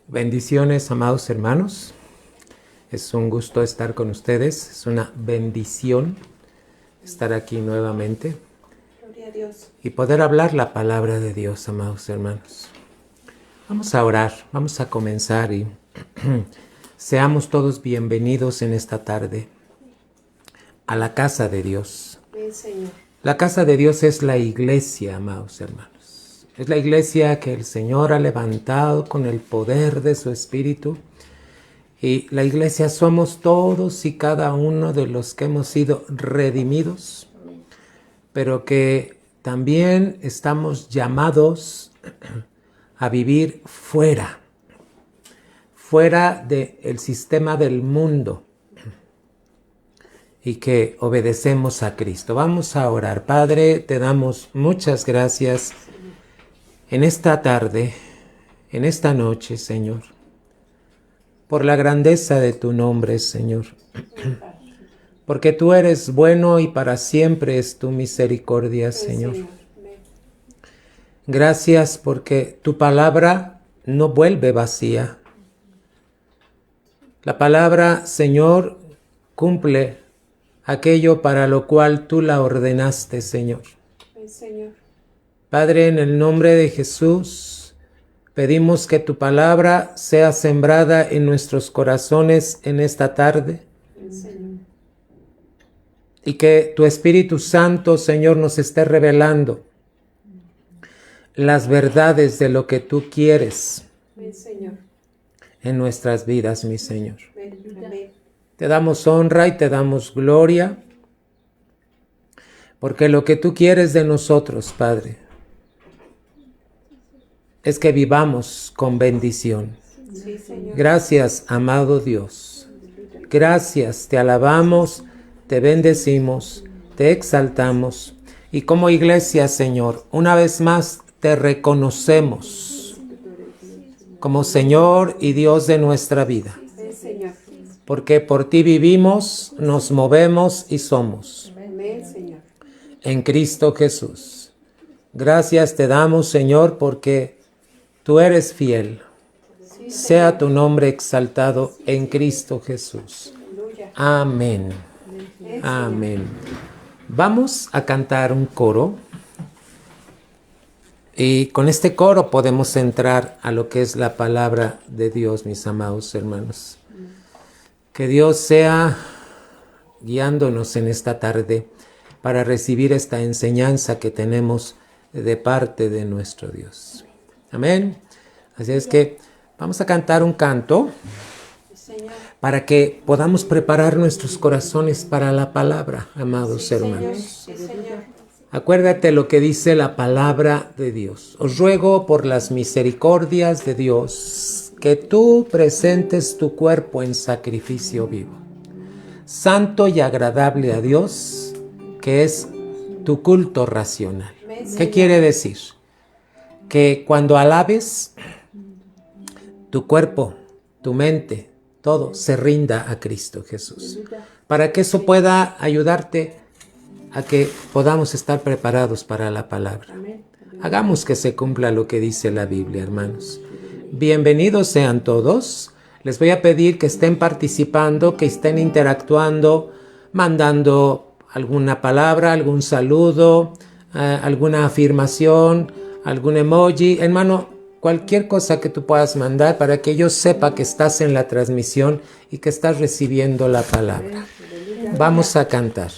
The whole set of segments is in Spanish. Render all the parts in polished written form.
Bendiciones, amados hermanos. Es un gusto estar con ustedes. Es una bendición estar aquí nuevamente. Gloria a Dios. Y poder hablar la palabra de Dios, amados hermanos. Vamos a orar, vamos a comenzar y seamos todos bienvenidos en esta tarde a la casa de Dios. Amén, Señor. La casa de Dios es la iglesia, amados hermanos. Es la iglesia que el Señor ha levantado con el poder de su Espíritu. Y la iglesia somos todos y cada uno de los que hemos sido redimidos, pero que también estamos llamados a vivir fuera del sistema del mundo y que obedecemos a Cristo. Vamos a orar. Padre, te damos muchas gracias en esta tarde, en esta noche, Señor, por la grandeza de tu nombre, Señor. Porque tú eres bueno y para siempre es tu misericordia, Señor. Gracias porque tu palabra no vuelve vacía. La palabra, Señor, cumple aquello para lo cual tú la ordenaste, Señor. Señor. Padre, en el nombre de Jesús, pedimos que tu palabra sea sembrada en nuestros corazones en esta tarde. Señor. Y que tu Espíritu Santo, Señor, nos esté revelando las verdades de lo que tú quieres Señor. en nuestras vidas, mi Señor. Amén. Te damos honra y te damos gloria, porque lo que tú quieres de nosotros, Padre, es que vivamos con bendición. Sí, Señor. Gracias, amado Dios. Gracias, te alabamos, te bendecimos, te exaltamos. Y como iglesia, Señor, una vez más te reconocemos como Señor y Dios de nuestra vida. Señor. Porque por ti vivimos, nos movemos y somos. Amén, Señor. En Cristo Jesús. Gracias te damos, Señor, porque tú eres fiel. Sea tu nombre exaltado en Cristo Jesús. Amén. Amén. Vamos a cantar un coro. Y con este coro podemos entrar a lo que es la palabra de Dios, mis amados hermanos. Que Dios sea guiándonos en esta tarde para recibir esta enseñanza que tenemos de parte de nuestro Dios. Amén. Así es que vamos a cantar un canto para que podamos preparar nuestros corazones para la palabra, amados hermanos. Sí, Señor. Acuérdate lo que dice la palabra de Dios. Os ruego por las misericordias de Dios que tú presentes tu cuerpo en sacrificio vivo, santo y agradable a Dios, que es tu culto racional. ¿Qué quiere decir? Que cuando alabes, tu cuerpo, tu mente, todo se rinda a Cristo Jesús. Para que eso pueda ayudarte a que podamos estar preparados para la palabra. Hagamos que se cumpla lo que dice la Biblia, hermanos. Bienvenidos sean todos. Les voy a pedir que estén participando, que estén interactuando, mandando alguna palabra, algún saludo, alguna afirmación, algún emoji. Hermano, cualquier cosa que tú puedas mandar para que yo sepa que estás en la transmisión y que estás recibiendo la palabra. Vamos a cantar.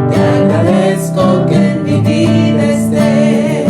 Agradezco que en mi vida estés.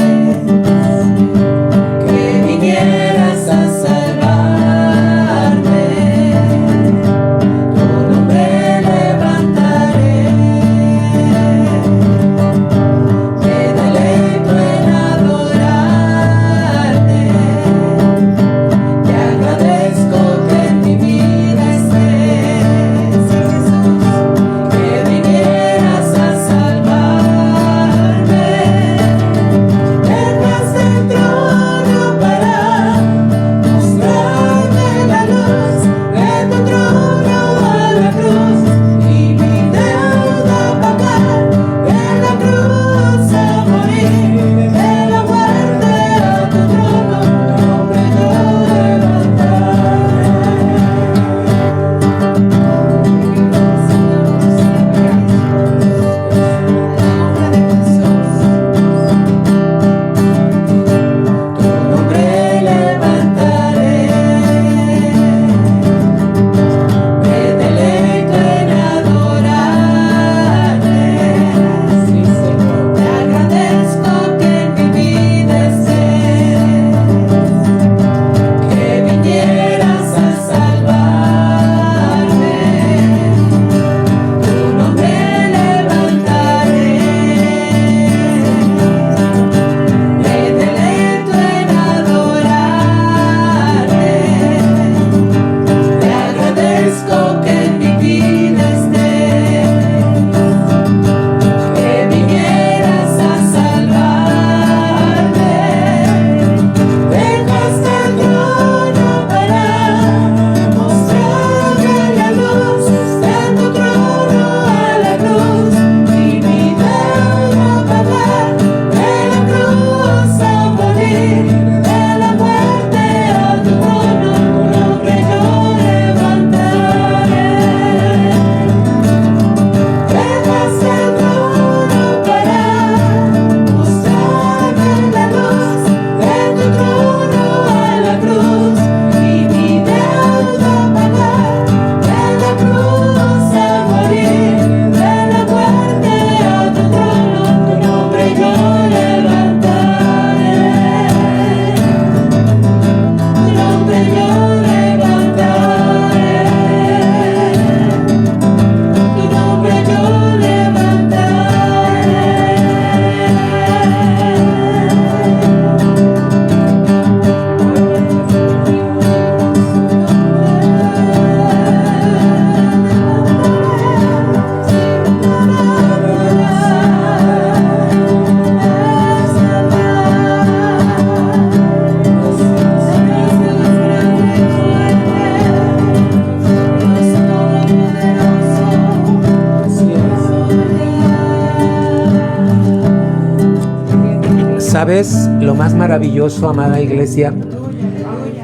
¿Sabes? Lo más maravilloso, amada iglesia,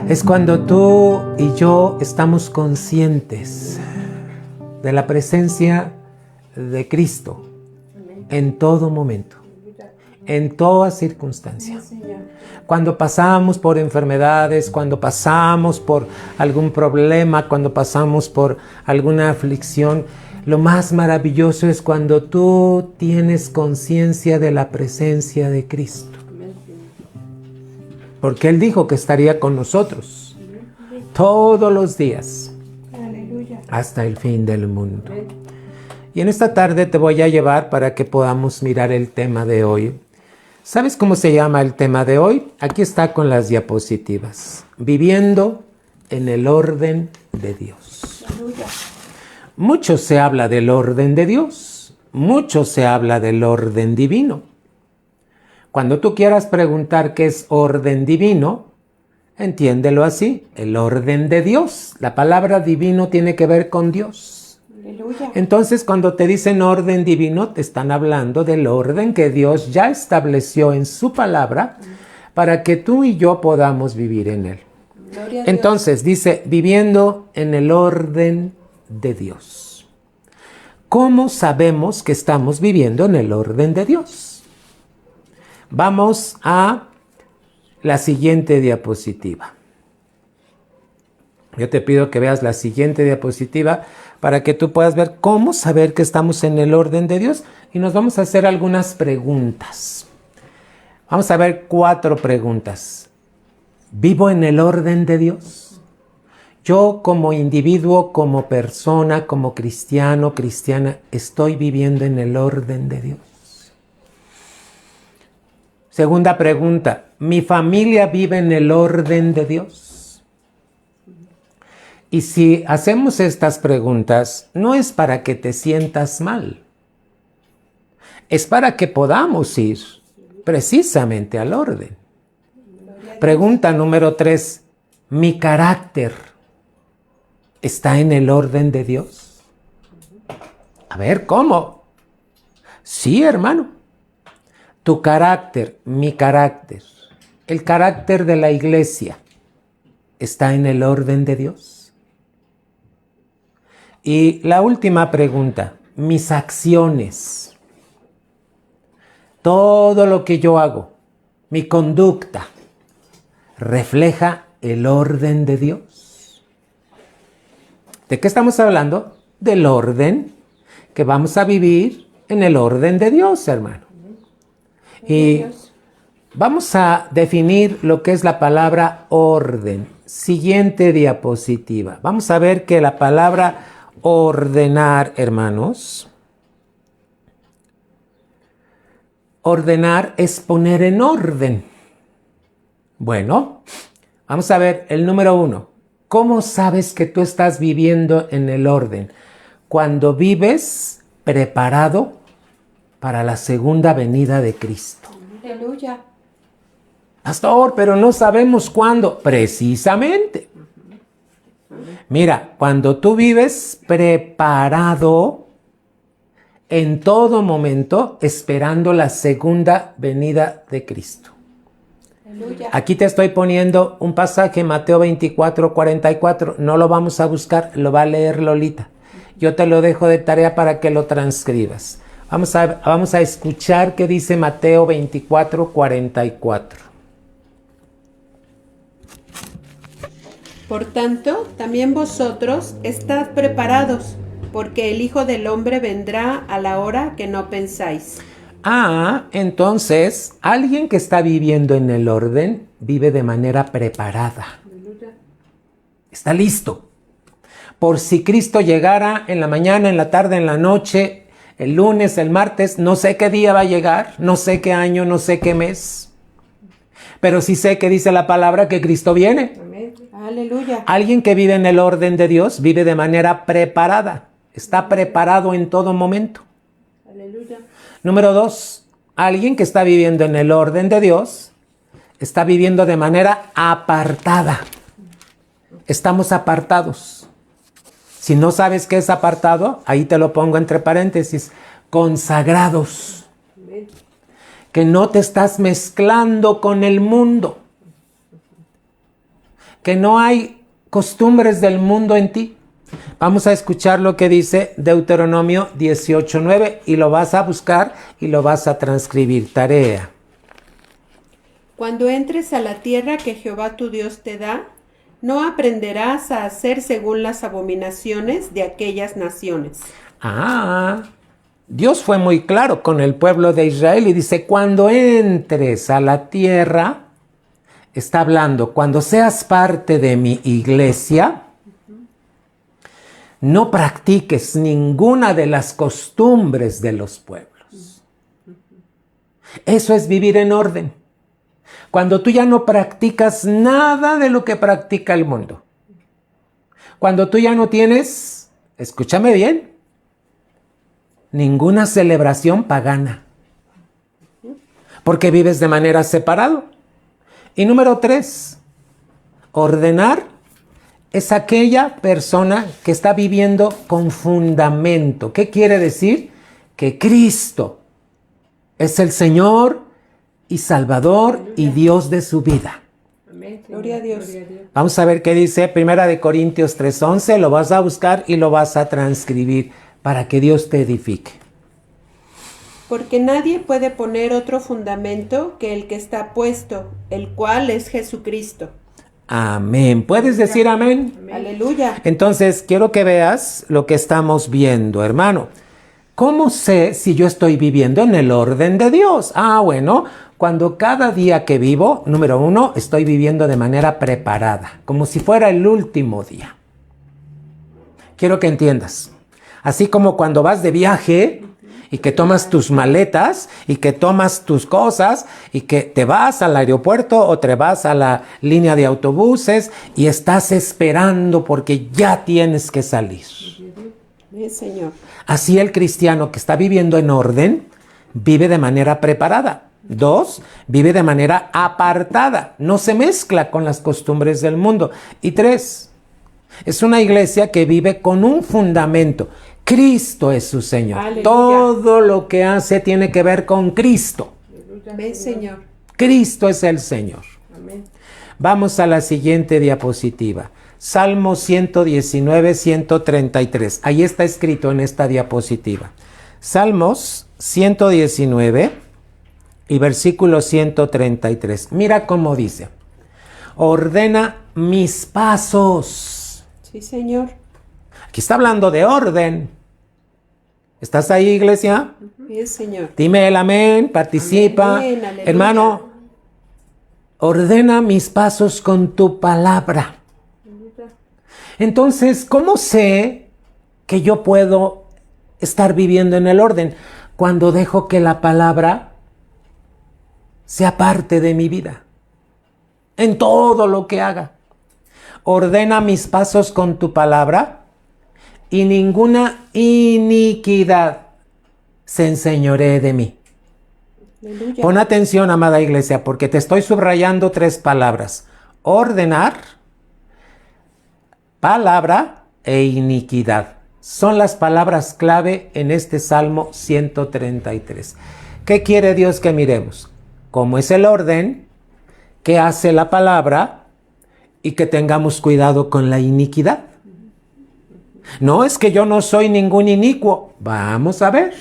es cuando tú y yo estamos conscientes de la presencia de Cristo en todo momento, en toda circunstancia. Cuando pasamos por enfermedades, cuando pasamos por algún problema, cuando pasamos por alguna aflicción, lo más maravilloso es cuando tú tienes conciencia de la presencia de Cristo. Porque Él dijo que estaría con nosotros todos los días hasta el fin del mundo. Y en esta tarde te voy a llevar para que podamos mirar el tema de hoy. ¿Sabes cómo se llama el tema de hoy? Aquí está con las diapositivas. Viviendo en el orden de Dios. Mucho se habla del orden de Dios. Mucho se habla del orden divino. Cuando tú quieras preguntar qué es orden divino, entiéndelo así, el orden de Dios. La palabra divino tiene que ver con Dios. Entonces, cuando te dicen orden divino, te están hablando del orden que Dios ya estableció en su palabra para que tú y yo podamos vivir en él. Entonces, dice, viviendo en el orden de Dios. ¿Cómo sabemos que estamos viviendo en el orden de Dios? Vamos a la siguiente diapositiva. Yo te pido que veas la siguiente diapositiva para que tú puedas ver cómo saber que estamos en el orden de Dios. Y nos vamos a hacer algunas preguntas. Vamos a ver 4 preguntas. ¿Vivo en el orden de Dios? Yo como individuo, como persona, como cristiano, cristiana, ¿estoy viviendo en el orden de Dios? Segunda pregunta, ¿mi familia vive en el orden de Dios? Y si hacemos estas preguntas, no es para que te sientas mal. Es para que podamos ir precisamente al orden. Pregunta número 3. ¿Mi carácter está en el orden de Dios? A ver, ¿cómo? Sí, hermano. Tu carácter, mi carácter, el carácter de la iglesia, ¿está en el orden de Dios? Y la última pregunta, mis acciones, todo lo que yo hago, mi conducta, ¿refleja el orden de Dios? ¿De qué estamos hablando? Del orden que vamos a vivir en el orden de Dios, hermano. Y vamos a definir lo que es la palabra orden. Siguiente diapositiva. Vamos a ver que la palabra ordenar, hermanos. Ordenar es poner en orden. Bueno, vamos a ver el número 1. ¿Cómo sabes que tú estás viviendo en el orden? Cuando vives preparado para la segunda venida de Cristo. Aleluya. Pastor, pero no sabemos cuándo. Precisamente. Mira, cuando tú vives preparado en todo momento, esperando la segunda venida de Cristo. Aleluya. Aquí te estoy poniendo un pasaje, Mateo 24, 44. No lo vamos a buscar, lo va a leer Lolita. Yo te lo dejo de tarea para que lo transcribas. Vamos a escuchar qué dice Mateo 24, 44. Por tanto, también vosotros estad preparados, porque el Hijo del Hombre vendrá a la hora que no pensáis. Entonces, alguien que está viviendo en el orden vive de manera preparada. Está listo. Por si Cristo llegara en la mañana, en la tarde, en la noche, el lunes, el martes, no sé qué día va a llegar, no sé qué año, no sé qué mes. Pero sí sé que dice la palabra que Cristo viene. Aleluya. Alguien que vive en el orden de Dios vive de manera preparada. Está preparado en todo momento. Aleluya. Número 2. Alguien que está viviendo en el orden de Dios está viviendo de manera apartada. Estamos apartados. Si no sabes qué es apartado, ahí te lo pongo entre paréntesis. Consagrados. que no te estás mezclando con el mundo, que no hay costumbres del mundo en ti. Vamos a escuchar lo que dice Deuteronomio 18:9 y lo vas a buscar y lo vas a transcribir. Tarea. Cuando entres a la tierra que Jehová tu Dios te da, no aprenderás a hacer según las abominaciones de aquellas naciones. Dios fue muy claro con el pueblo de Israel y dice, cuando entres a la tierra, está hablando, cuando seas parte de mi iglesia, no practiques ninguna de las costumbres de los pueblos. Eso es vivir en orden. Cuando tú ya no practicas nada de lo que practica el mundo. Cuando tú ya no tienes, escúchame bien, ninguna celebración pagana. Porque vives de manera separada. Y número 3, ordenar es aquella persona que está viviendo con fundamento. ¿Qué quiere decir? Que Cristo es el Señor y Salvador y Dios de su vida. Amén. Gloria a Dios. Vamos a ver qué dice 1 Corintios 3:11. Lo vas a buscar y lo vas a transcribir para que Dios te edifique. Porque nadie puede poner otro fundamento que el que está puesto, el cual es Jesucristo. Amén. ¿Puedes decir amén? Aleluya. Entonces, quiero que veas lo que estamos viendo, hermano. ¿Cómo sé si yo estoy viviendo en el orden de Dios? Bueno, cuando cada día que vivo, número 1, estoy viviendo de manera preparada, como si fuera el último día. Quiero que entiendas. Así como cuando vas de viaje y que tomas tus maletas y que tomas tus cosas y que te vas al aeropuerto o te vas a la línea de autobuses y estás esperando porque ya tienes que salir. Sí, Señor. Así el cristiano que está viviendo en orden vive de manera preparada. 2, vive de manera apartada, no se mezcla con las costumbres del mundo. Y 3, es una iglesia que vive con un fundamento. Cristo es su Señor. Aleluya. Todo lo que hace tiene que ver con Cristo. Amén, Señor. Cristo es el Señor. Amén. Vamos a la siguiente diapositiva. Salmo 119, 133. Ahí está escrito en esta diapositiva. Salmos 119 y versículo 133. Mira cómo dice. Ordena mis pasos. Sí, Señor. Aquí está hablando de orden. ¿Estás ahí, iglesia? Sí, Señor. Dime el amén, participa. Amén, aleluya. Hermano, ordena mis pasos con tu palabra. Entonces, ¿cómo sé que yo puedo estar viviendo en el orden? Cuando dejo que la palabra sea parte de mi vida, en todo lo que haga. Ordena mis pasos con tu palabra y ninguna iniquidad se enseñoree de mí. Aleluya. Pon atención, amada iglesia, porque te estoy subrayando 3 palabras. Ordenar, palabra e iniquidad. Son las palabras clave en este Salmo 133. ¿Qué quiere Dios que miremos? ¿Cómo es el orden? ¿Qué hace la palabra? Y que tengamos cuidado con la iniquidad. No es que yo no soy ningún inicuo. Vamos a ver.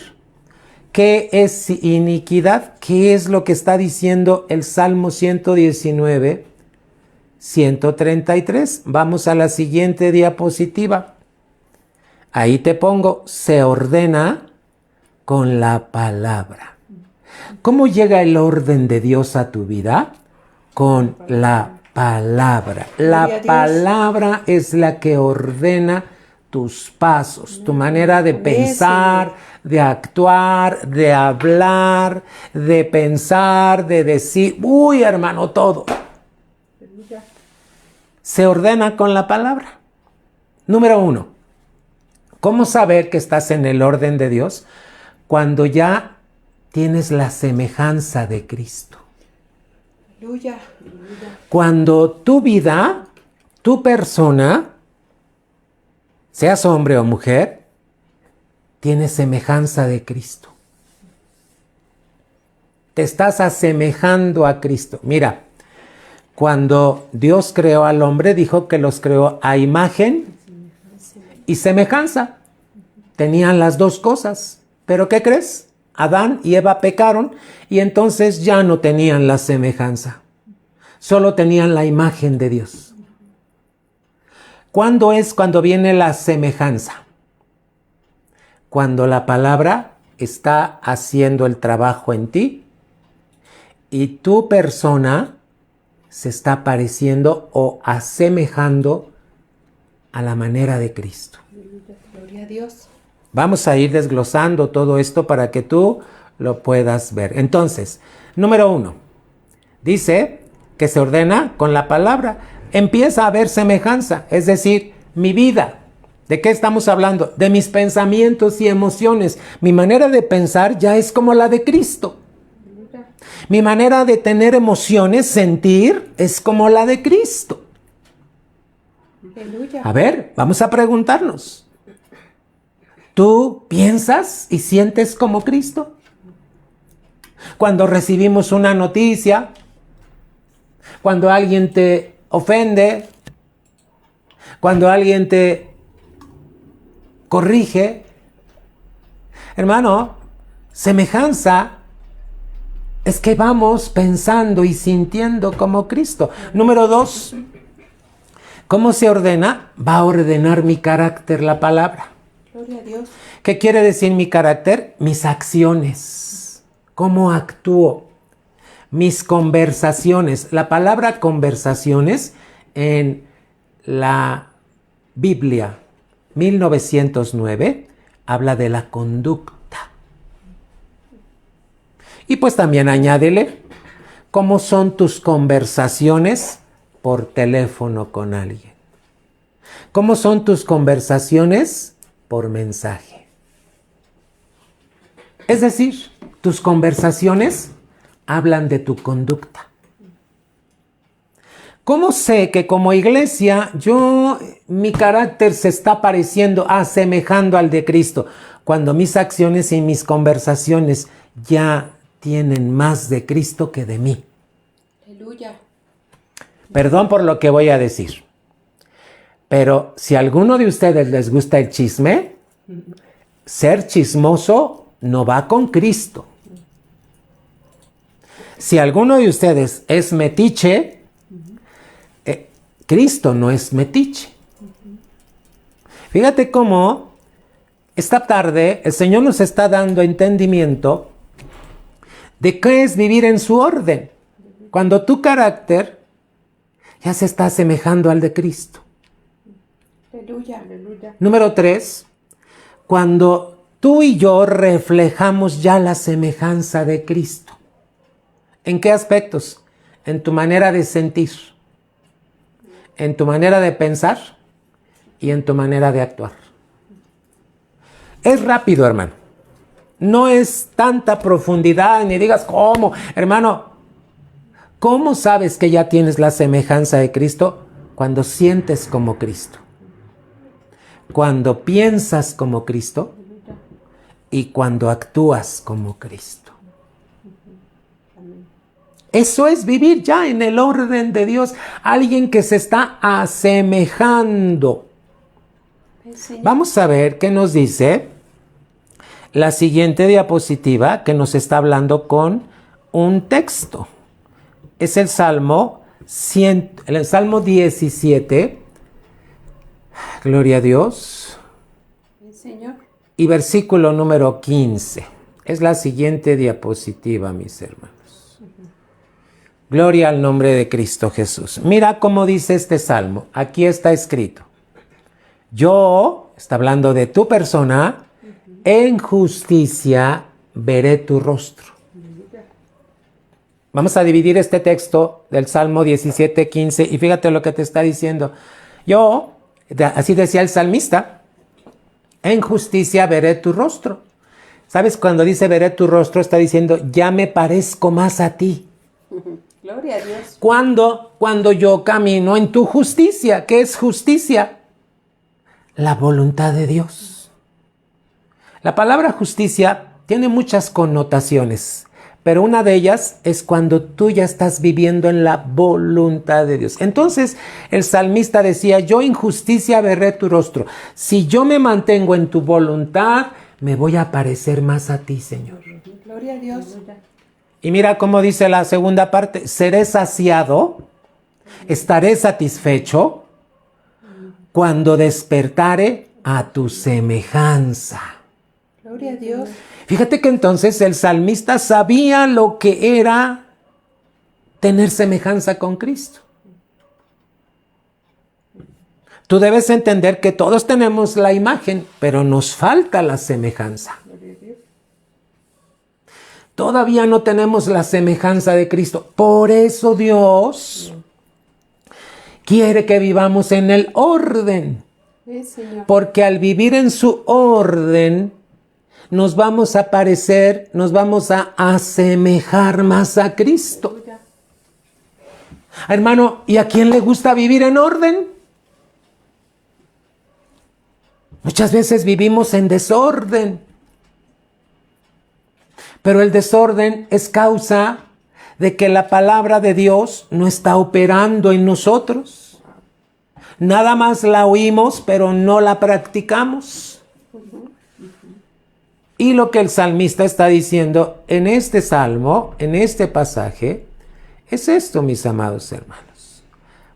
¿Qué es iniquidad? ¿Qué es lo que está diciendo el Salmo 119, 133? Vamos a la siguiente diapositiva. Ahí te pongo, se ordena con la palabra. ¿Cómo llega el orden de Dios a tu vida? Con la palabra. La palabra es la que ordena tus pasos, tu manera de pensar, de actuar, de hablar, de pensar, de decir. Uy, hermano, todo se ordena con la palabra. Número 1, ¿cómo saber que estás en el orden de Dios? Cuando ya tienes la semejanza de Cristo. Aleluya. Cuando tu vida, tu persona, seas hombre o mujer, tiene semejanza de Cristo. te estás asemejando a Cristo. Mira, cuando Dios creó al hombre, dijo que los creó a imagen y semejanza. Tenían las dos cosas. ¿Pero qué crees? Adán y Eva pecaron y entonces ya no tenían la semejanza. Solo tenían la imagen de Dios. ¿Cuándo es cuando viene la semejanza? Cuando la palabra está haciendo el trabajo en ti y tu persona se está pareciendo o asemejando a la manera de Cristo. Gloria a Dios. Vamos a ir desglosando todo esto para que tú lo puedas ver. Entonces, número 1, dice que se ordena con la palabra. Empieza a haber semejanza, es decir, mi vida. ¿De qué estamos hablando? De mis pensamientos y emociones. Mi manera de pensar ya es como la de Cristo. Mi manera de tener emociones, sentir, es como la de Cristo. Aleluya. A ver, vamos a preguntarnos. ¿Tú piensas y sientes como Cristo? Cuando recibimos una noticia, cuando alguien te ofende, cuando alguien te corrige, hermano, semejanza es que vamos pensando y sintiendo como Cristo. Número 2, ¿cómo se ordena? Va a ordenar mi carácter la palabra. Gloria a Dios. ¿Qué quiere decir mi carácter? Mis acciones. ¿Cómo actúo? Mis conversaciones. La palabra conversaciones en la Biblia 1909 habla de la conducta. Y pues también añádele cómo son tus conversaciones por teléfono con alguien. ¿Cómo son tus conversaciones por mensaje? Es decir, tus conversaciones hablan de tu conducta. ¿Cómo sé que como iglesia mi carácter se está pareciendo, asemejando al de Cristo? Cuando mis acciones y mis conversaciones ya tienen más de Cristo que de mí. Aleluya. Perdón por lo que voy a decir. Pero si a alguno de ustedes les gusta el chisme, ser chismoso no va con Cristo. Si alguno de ustedes es metiche, Cristo no es metiche. Fíjate cómo esta tarde el Señor nos está dando entendimiento de qué es vivir en su orden. Cuando tu carácter ya se está asemejando al de Cristo. Aleluya. Aleluya. Número 3, cuando tú y yo reflejamos ya la semejanza de Cristo. ¿En qué aspectos? En tu manera de sentir, en tu manera de pensar y en tu manera de actuar. Es rápido, hermano. No es tanta profundidad, ni digas, ¿cómo? Hermano, ¿cómo sabes que ya tienes la semejanza de Cristo? Cuando sientes como Cristo. Cuando piensas como Cristo y cuando actúas como Cristo. Eso es vivir ya en el orden de Dios. Alguien que se está asemejando. Vamos a ver qué nos dice la siguiente diapositiva, que nos está hablando con un texto. Es el Salmo 17. Gloria a Dios. Señor. Y versículo número 15. Es la siguiente diapositiva, mis hermanos. Gloria al nombre de Cristo Jesús. Mira cómo dice este salmo. Aquí está escrito. Yo, está hablando de tu persona, en justicia veré tu rostro. Vamos a dividir este texto del Salmo 17, 15 y fíjate lo que te está diciendo. Yo, así decía el salmista, en justicia veré tu rostro. ¿Sabes? Cuando dice veré tu rostro está diciendo ya me parezco más a ti. Gloria a Dios. Cuando yo camino en tu justicia. ¿Qué es justicia? La voluntad de Dios. La palabra justicia tiene muchas connotaciones, Pero una de ellas es cuando tú ya estás viviendo en la voluntad de Dios. Entonces el salmista decía, yo en justicia veré tu rostro. Si yo me mantengo en tu voluntad, me voy a parecer más a ti, Señor. Gloria a Dios. Y mira cómo dice la segunda parte, seré saciado, estaré satisfecho cuando despertare a tu semejanza. Gloria a Dios. Fíjate que entonces el salmista sabía lo que era tener semejanza con Cristo. Tú debes entender que todos tenemos la imagen, pero nos falta la semejanza. Todavía no tenemos la semejanza de Cristo. Por eso Dios quiere que vivamos en el orden. Sí, Señor. Porque al vivir en su orden, nos vamos a parecer, nos vamos a asemejar más a Cristo. Hermano, ¿y a quién le gusta vivir en orden? Muchas veces vivimos en desorden. Pero el desorden es causa de que la palabra de Dios no está operando en nosotros. Nada más la oímos, pero no la practicamos. Y lo que el salmista está diciendo en este salmo, en este pasaje, es esto, mis amados hermanos.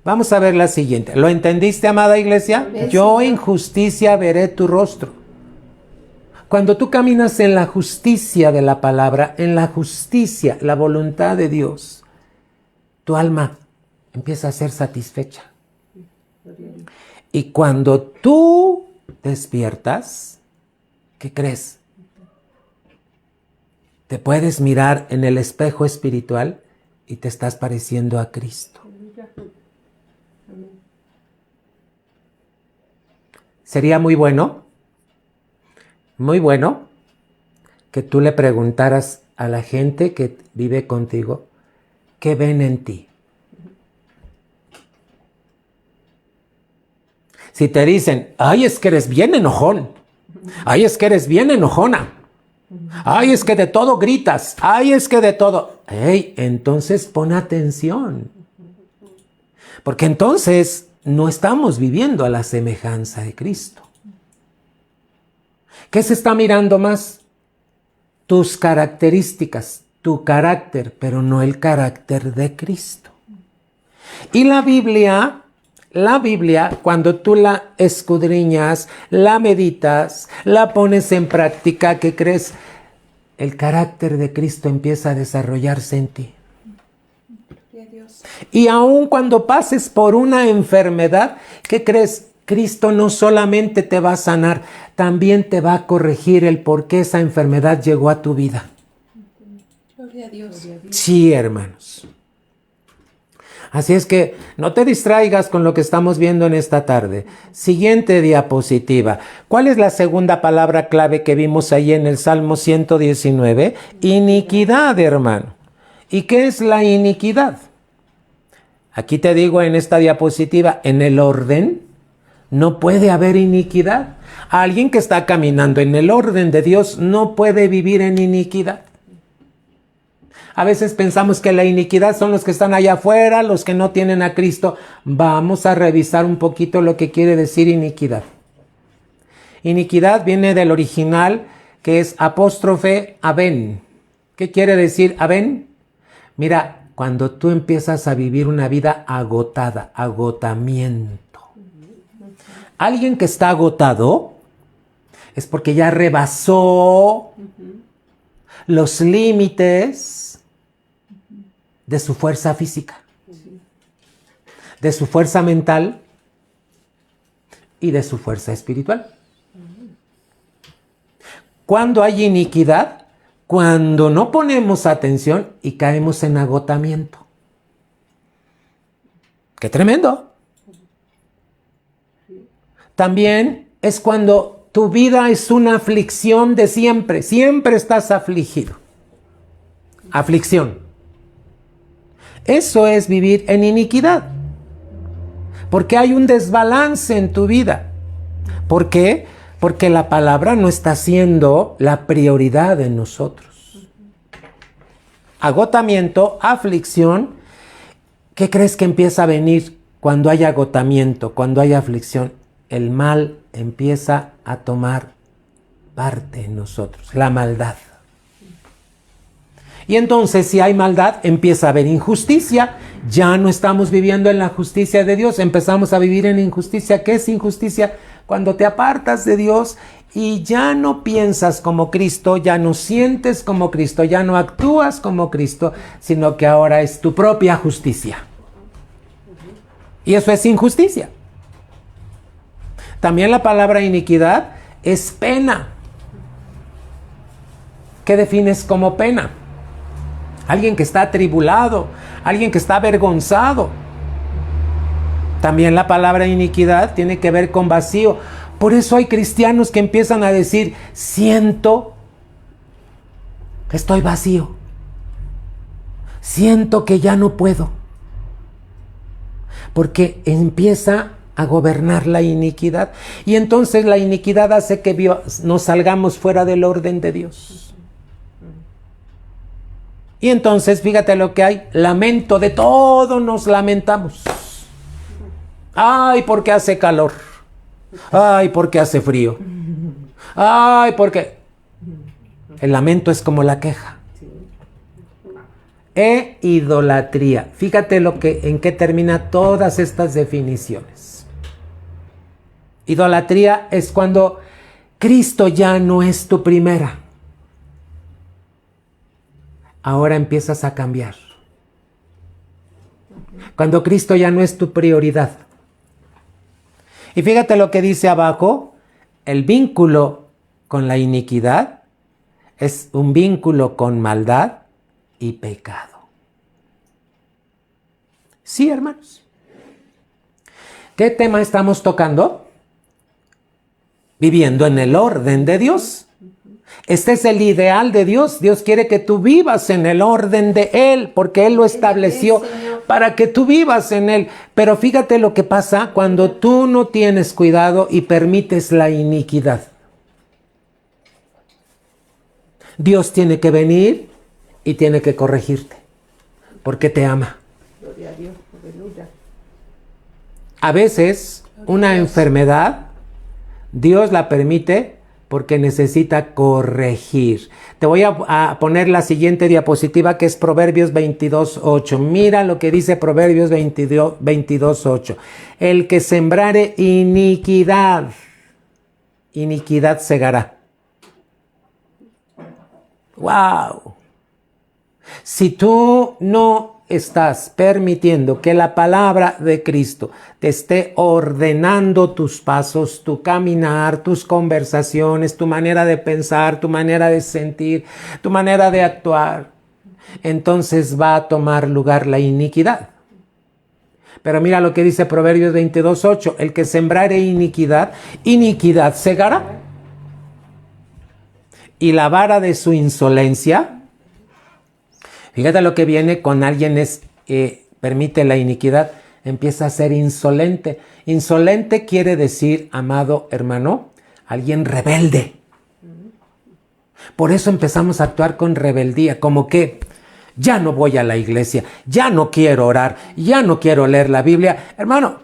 Vamos a ver la siguiente. ¿Lo entendiste, amada iglesia? Yo en justicia veré tu rostro. Cuando tú caminas en la justicia de la palabra, en la justicia, la voluntad de Dios, tu alma empieza a ser satisfecha. Y cuando tú despiertas, ¿qué crees? Te puedes mirar en el espejo espiritual y te estás pareciendo a Cristo. Sería muy bueno que tú le preguntaras a la gente que vive contigo, ¿qué ven en ti? Si te dicen, ay, es que eres bien enojón, ay, es que eres bien enojona, ay, es que de todo gritas, ay, es que de todo. Hey, entonces pon atención. Porque entonces no estamos viviendo a la semejanza de Cristo. ¿Qué se está mirando más? Tus características, tu carácter, pero no el carácter de Cristo. Y la Biblia, cuando tú la escudriñas, la meditas, la pones en práctica, ¿qué crees? El carácter de Cristo empieza a desarrollarse en ti. Y aun cuando pases por una enfermedad, ¿qué crees? Cristo no solamente te va a sanar, también te va a corregir el por qué esa enfermedad llegó a tu vida. Gloria a Dios. Sí, hermanos. Así es que no te distraigas con lo que estamos viendo en esta tarde. Siguiente diapositiva. ¿Cuál es la segunda palabra clave que vimos ahí en el Salmo 119? Iniquidad, hermano. ¿Y qué es la iniquidad? Aquí te digo en esta diapositiva, en el orden no puede haber iniquidad. Alguien que está caminando en el orden de Dios no puede vivir en iniquidad. A veces pensamos que la iniquidad son los que están allá afuera, los que no tienen a Cristo. Vamos a revisar un poquito lo que quiere decir iniquidad. Iniquidad viene del original que es apóstrofe aben. ¿Qué quiere decir aben? Mira, cuando tú empiezas a vivir una vida agotada, agotamiento. Alguien que está agotado es porque ya rebasó los límites de su fuerza física, de su fuerza mental y de su fuerza espiritual. Cuando hay iniquidad, cuando no ponemos atención y caemos en agotamiento. ¡Qué tremendo! También es cuando tu vida es una aflicción de siempre. Siempre estás afligido. Aflicción. Eso es vivir en iniquidad. Porque hay un desbalance en tu vida. ¿Por qué? Porque la palabra no está siendo la prioridad en nosotros. agotamiento, aflicción. ¿Qué crees que empieza a venir cuando hay agotamiento, cuando hay aflicción? El mal empieza a tomar parte en nosotros, la maldad. Y entonces, si hay maldad, empieza a haber injusticia. Ya no estamos viviendo en la justicia de Dios, empezamos a vivir en injusticia. ¿Qué es injusticia? Cuando te apartas de Dios y ya no piensas como Cristo, ya no sientes como Cristo, ya no actúas como Cristo, sino que ahora es tu propia justicia. Y eso es injusticia. También la palabra iniquidad es pena. ¿Qué defines como pena? Alguien que está atribulado, alguien que está avergonzado. También la palabra iniquidad tiene que ver con vacío. Por eso hay cristianos que empiezan a decir, siento que estoy vacío. Siento que ya no puedo. Porque empieza a gobernar la iniquidad. Y entonces la iniquidad hace que nos salgamos fuera del orden de Dios. Y entonces, fíjate lo que hay, lamento, de todo nos lamentamos. Ay, porque hace calor. Ay, porque hace frío. Ay, porque... El lamento es como la queja. E idolatría. Fíjate en qué termina todas estas definiciones. Idolatría es cuando Cristo ya no es tu primera. Ahora empiezas a cambiar. Cuando Cristo ya no es tu prioridad. Y fíjate lo que dice abajo, el vínculo con la iniquidad es un vínculo con maldad y pecado. Sí, hermanos. ¿Qué tema estamos tocando? Viviendo en el orden de Dios. Este es el ideal de Dios. Dios quiere que tú vivas en el orden de Él, porque Él lo estableció para que tú vivas en Él. Pero fíjate lo que pasa cuando tú no tienes cuidado y permites la iniquidad. Dios tiene que venir y tiene que corregirte, porque te ama. Gloria a Dios, aleluya. A veces una enfermedad, Dios la permite porque necesita corregir. Te voy a poner la siguiente diapositiva, que es Proverbios 22:8. Mira lo que dice Proverbios 22:8. El que sembrare iniquidad, iniquidad segará. ¡Wow! Si tú no estás permitiendo que la palabra de Cristo te esté ordenando tus pasos, tu caminar, tus conversaciones, tu manera de pensar, tu manera de sentir, tu manera de actuar, entonces va a tomar lugar la iniquidad. Pero mira lo que dice Proverbios 22:8, el que sembrare iniquidad, iniquidad segará. Y la vara de su insolencia, fíjate lo que viene con alguien permite la iniquidad, empieza a ser insolente. Insolente quiere decir, amado hermano, alguien rebelde. Por eso empezamos a actuar con rebeldía, como que ya no voy a la iglesia, ya no quiero orar, ya no quiero leer la Biblia. Hermano,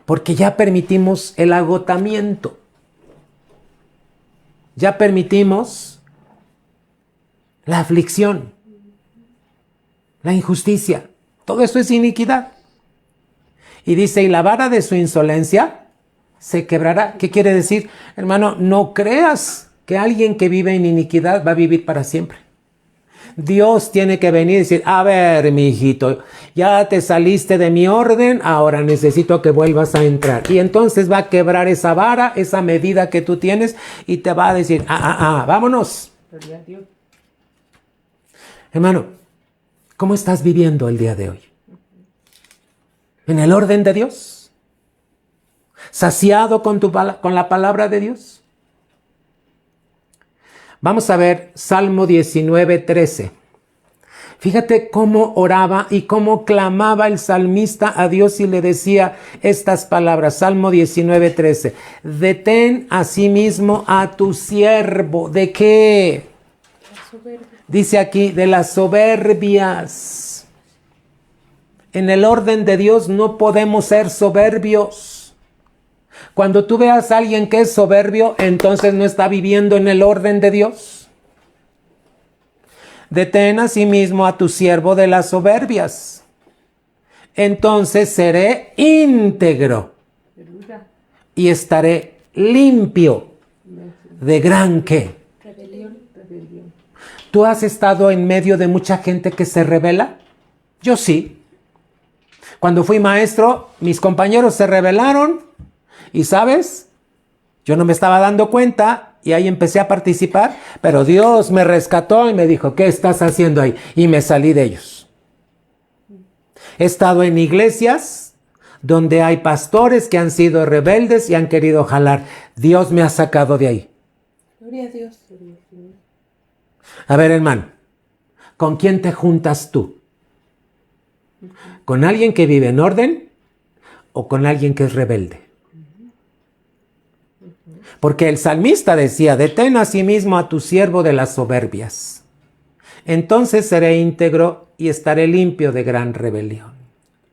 porque ya permitimos el agotamiento. Ya permitimos la aflicción, la injusticia. Todo eso es iniquidad. Y dice, y la vara de su insolencia se quebrará. ¿Qué quiere decir? Hermano, no creas que alguien que vive en iniquidad va a vivir para siempre. Dios tiene que venir y decir, a ver, mi hijito, ya te saliste de mi orden, ahora necesito que vuelvas a entrar. Y entonces va a quebrar esa vara, esa medida que tú tienes, y te va a decir, vámonos. Gloria a Dios. Hermano, ¿cómo estás viviendo el día de hoy? ¿En el orden de Dios? ¿Saciado con la palabra de Dios? Vamos a ver Salmo 19:13. Fíjate cómo oraba y cómo clamaba el salmista a Dios y le decía estas palabras. Salmo 19:13. Detén asimismo a tu siervo. ¿De qué? Dice aquí, de las soberbias. En el orden de Dios no podemos ser soberbios. Cuando tú veas a alguien que es soberbio, entonces no está viviendo en el orden de Dios. Detén asimismo a tu siervo de las soberbias. Entonces seré íntegro y estaré limpio de gran ¿qué? Rebelión. ¿Tú has estado en medio de mucha gente que se rebela? Yo sí. Cuando fui maestro, mis compañeros se rebelaron y, ¿sabes? Yo no me estaba dando cuenta y ahí empecé a participar, pero Dios me rescató y me dijo, ¿qué estás haciendo ahí? Y me salí de ellos. He estado en iglesias donde hay pastores que han sido rebeldes y han querido jalar. Dios me ha sacado de ahí. Gloria a Dios. A ver, hermano, ¿con quién te juntas tú? ¿Con alguien que vive en orden o con alguien que es rebelde? Porque el salmista decía, detén asimismo a tu siervo de las soberbias. Entonces seré íntegro y estaré limpio de gran rebelión.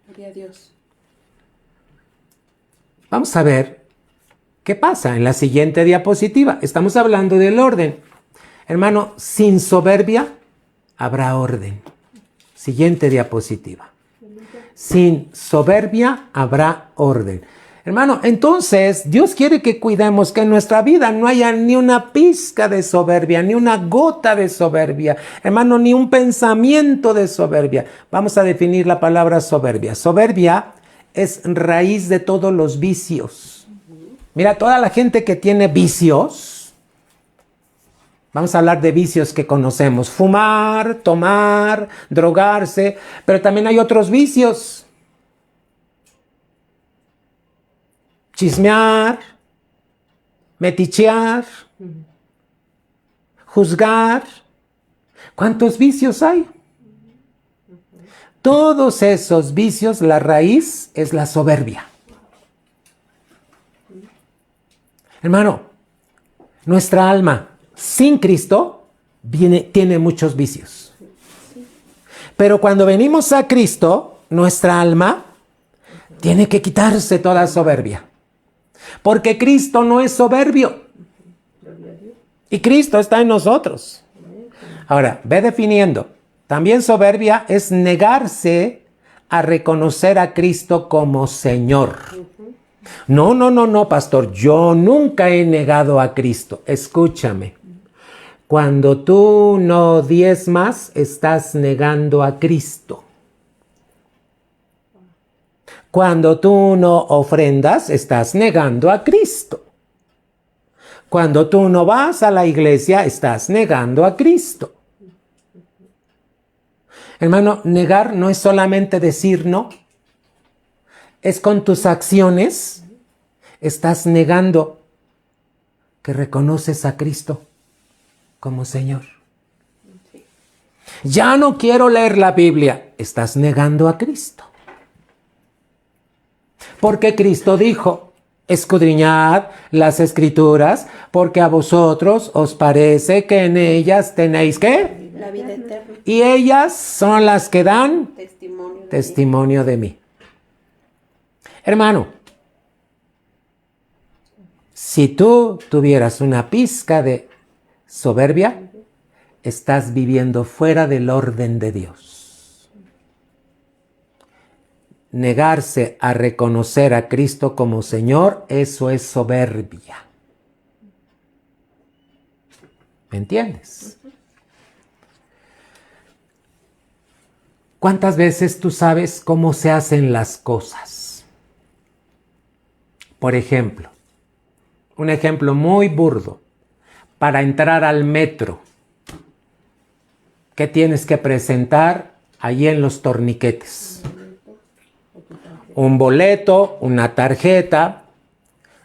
Gloria a Dios. Vamos a ver qué pasa en la siguiente diapositiva. Estamos hablando del orden. Hermano, sin soberbia habrá orden. Siguiente diapositiva. Sin soberbia habrá orden. Hermano, entonces Dios quiere que cuidemos que en nuestra vida no haya ni una pizca de soberbia, ni una gota de soberbia. Hermano, ni un pensamiento de soberbia. Vamos a definir la palabra soberbia. Soberbia es raíz de todos los vicios. Mira, toda la gente que tiene vicios, vamos a hablar de vicios que conocemos. Fumar, tomar, drogarse, pero también hay otros vicios. Chismear, metichear, juzgar. ¿Cuántos vicios hay? Todos esos vicios, la raíz es la soberbia. Hermano, nuestra alma sin Cristo tiene muchos vicios. Pero cuando venimos a Cristo, nuestra alma tiene que quitarse toda soberbia. Porque Cristo no es soberbio. Y Cristo está en nosotros. Ahora, ve definiendo. También soberbia es negarse a reconocer a Cristo como Señor. No, pastor. Yo nunca he negado a Cristo. Escúchame. Cuando tú no diezmas, estás negando a Cristo. Cuando tú no ofrendas, estás negando a Cristo. Cuando tú no vas a la iglesia, estás negando a Cristo. Hermano, negar no es solamente decir no. Es con tus acciones. Estás negando que reconoces a Cristo como Señor. Ya no quiero leer la Biblia. Estás negando a Cristo. Porque Cristo dijo, escudriñad las Escrituras, porque a vosotros os parece que en ellas tenéis ¿qué? La vida eterna. Y ellas son las que dan testimonio de mí. Hermano, si tú tuvieras una pizca de soberbia, estás viviendo fuera del orden de Dios. Negarse a reconocer a Cristo como Señor, eso es soberbia. ¿Me entiendes? ¿Cuántas veces tú sabes cómo se hacen las cosas? Por ejemplo, un ejemplo muy burdo. Para entrar al metro, ¿qué tienes que presentar allí en los torniquetes? Un boleto, una tarjeta.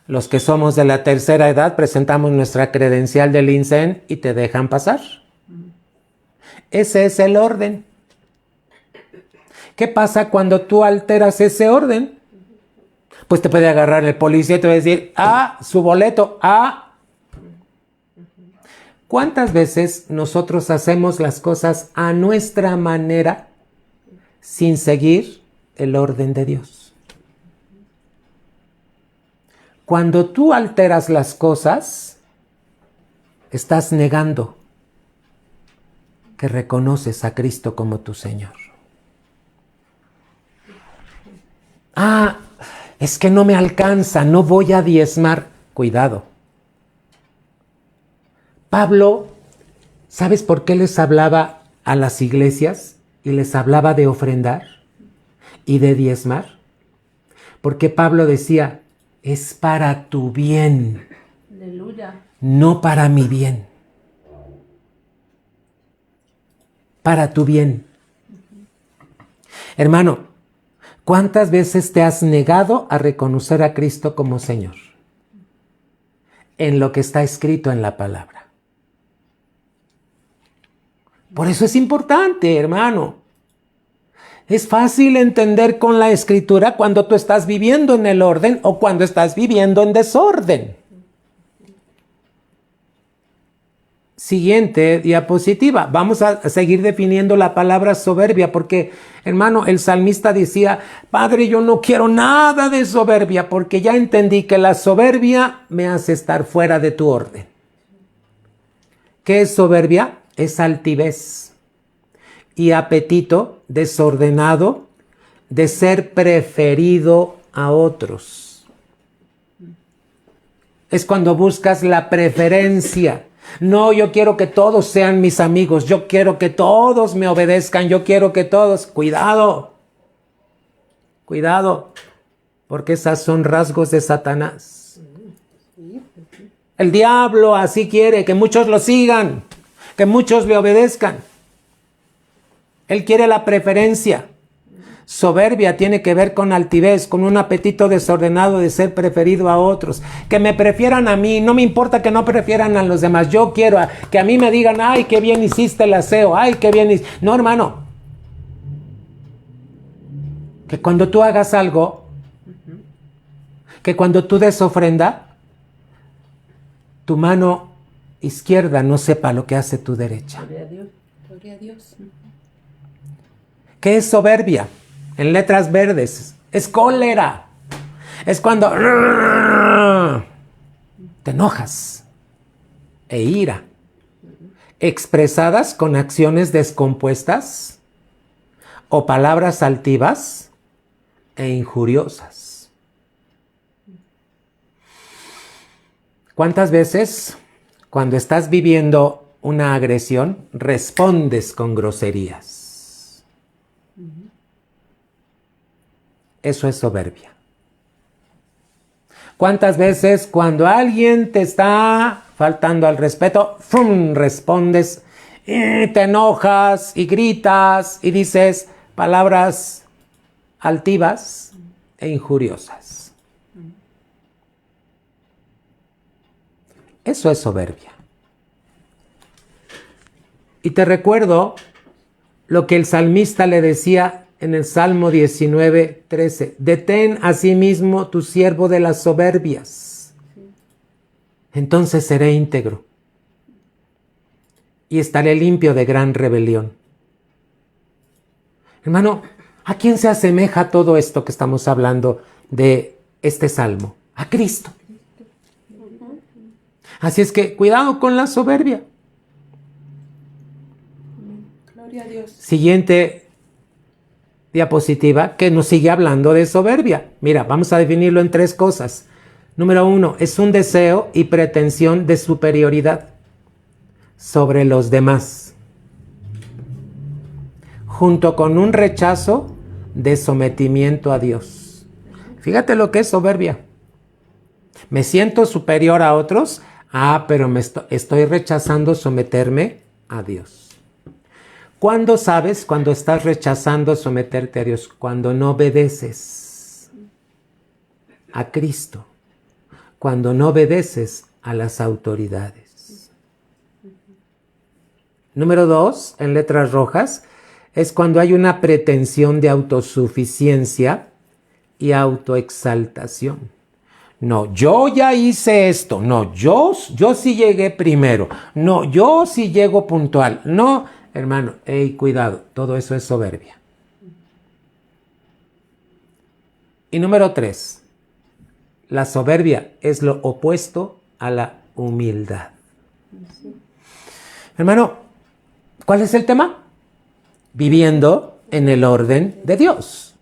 Los que somos de la tercera edad presentamos nuestra credencial del INSEN y te dejan pasar. Ese es el orden. ¿Qué pasa cuando tú alteras ese orden? Pues te puede agarrar el policía y te va a decir, su boleto, ¿Cuántas veces nosotros hacemos las cosas a nuestra manera sin seguir el orden de Dios? Cuando tú alteras las cosas, estás negando que reconoces a Cristo como tu Señor. Es que no me alcanza, no voy a diezmar. Cuidado. Pablo, ¿sabes por qué les hablaba a las iglesias y les hablaba de ofrendar y de diezmar? Porque Pablo decía, es para tu bien, Aleluya. no para mi bien. Para tu bien. Hermano, ¿cuántas veces te has negado a reconocer a Cristo como Señor? En lo que está escrito en la palabra. Por eso es importante, hermano. Es fácil entender con la Escritura cuando tú estás viviendo en el orden o cuando estás viviendo en desorden. Siguiente diapositiva. Vamos a seguir definiendo la palabra soberbia porque, hermano, el salmista decía, Padre, yo no quiero nada de soberbia porque ya entendí que la soberbia me hace estar fuera de tu orden. ¿Qué es soberbia? Es altivez y apetito desordenado de ser preferido a otros. Es cuando buscas la preferencia. No, yo quiero que todos sean mis amigos, yo quiero que todos me obedezcan, yo quiero que todos... Cuidado, cuidado, porque esos son rasgos de Satanás. El diablo así quiere, que muchos lo sigan, que muchos le obedezcan. Él quiere la preferencia. Soberbia tiene que ver con altivez, con un apetito desordenado de ser preferido a otros. Que me prefieran a mí, no me importa que no prefieran a los demás. Yo quiero que a mí me digan, ay, qué bien hiciste el aseo, ay, qué bien hiciste. No, hermano. Que cuando tú hagas algo, que cuando tú des ofrenda, tu mano izquierda no sepa lo que hace tu derecha. Gloria a Dios. Gloria a Dios. ¿Qué es soberbia? En letras verdes. Es cólera. Es cuando te enojas. E ira. Expresadas con acciones descompuestas o palabras altivas e injuriosas. ¿Cuántas veces cuando estás viviendo una agresión respondes con groserías? Eso es soberbia. ¿Cuántas veces cuando alguien te está faltando al respeto, ¡fum!, respondes, te enojas y gritas y dices palabras altivas e injuriosas? Eso es soberbia. Y te recuerdo lo que el salmista le decía en el Salmo 19:13. Detén asimismo tu siervo de las soberbias. Entonces seré íntegro y estaré limpio de gran rebelión. Hermano, ¿a quién se asemeja todo esto que estamos hablando de este salmo? A Cristo. Así es que cuidado con la soberbia. Gloria a Dios. Siguiente diapositiva que nos sigue hablando de soberbia. Mira, vamos a definirlo en 3 cosas. Número 1, es un deseo y pretensión de superioridad sobre los demás, junto con un rechazo de sometimiento a Dios. Fíjate lo que es soberbia. Me siento superior a otros, pero estoy rechazando someterme a Dios. ¿Cuándo sabes cuando estás rechazando someterte a Dios? Cuando no obedeces a Cristo, cuando no obedeces a las autoridades. Número 2, en letras rojas, es cuando hay una pretensión de autosuficiencia y autoexaltación. No, yo ya hice esto. No, yo sí llegué primero. No, yo sí llego puntual. No, hermano, cuidado, todo eso es soberbia. Y número 3, la soberbia es lo opuesto a la humildad. Hermano, ¿cuál es el tema? Viviendo en el orden de Dios.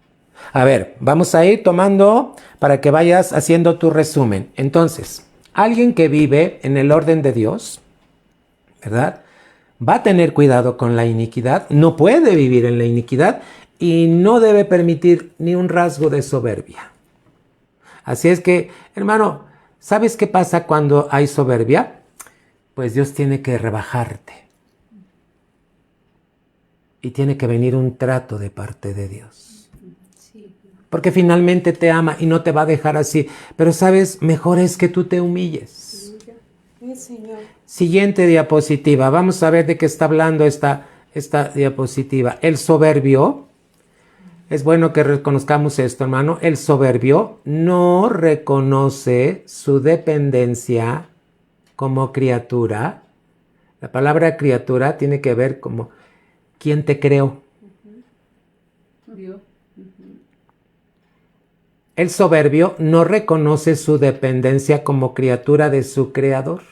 A ver, vamos a ir tomando para que vayas haciendo tu resumen. Entonces, alguien que vive en el orden de Dios, ¿verdad? Va a tener cuidado con la iniquidad, no puede vivir en la iniquidad y no debe permitir ni un rasgo de soberbia. Así es que, hermano, ¿sabes qué pasa cuando hay soberbia? Pues Dios tiene que rebajarte. Y tiene que venir un trato de parte de Dios. Porque finalmente te ama y no te va a dejar así. Pero sabes, mejor es que tú te humilles. Sí, Señor. Siguiente diapositiva. Vamos a ver de qué está hablando esta diapositiva. El soberbio. Es bueno que reconozcamos esto, hermano. El soberbio no reconoce su dependencia como criatura. La palabra criatura tiene que ver como ¿quién te creó? Dios. El soberbio no reconoce su dependencia como criatura de su creador.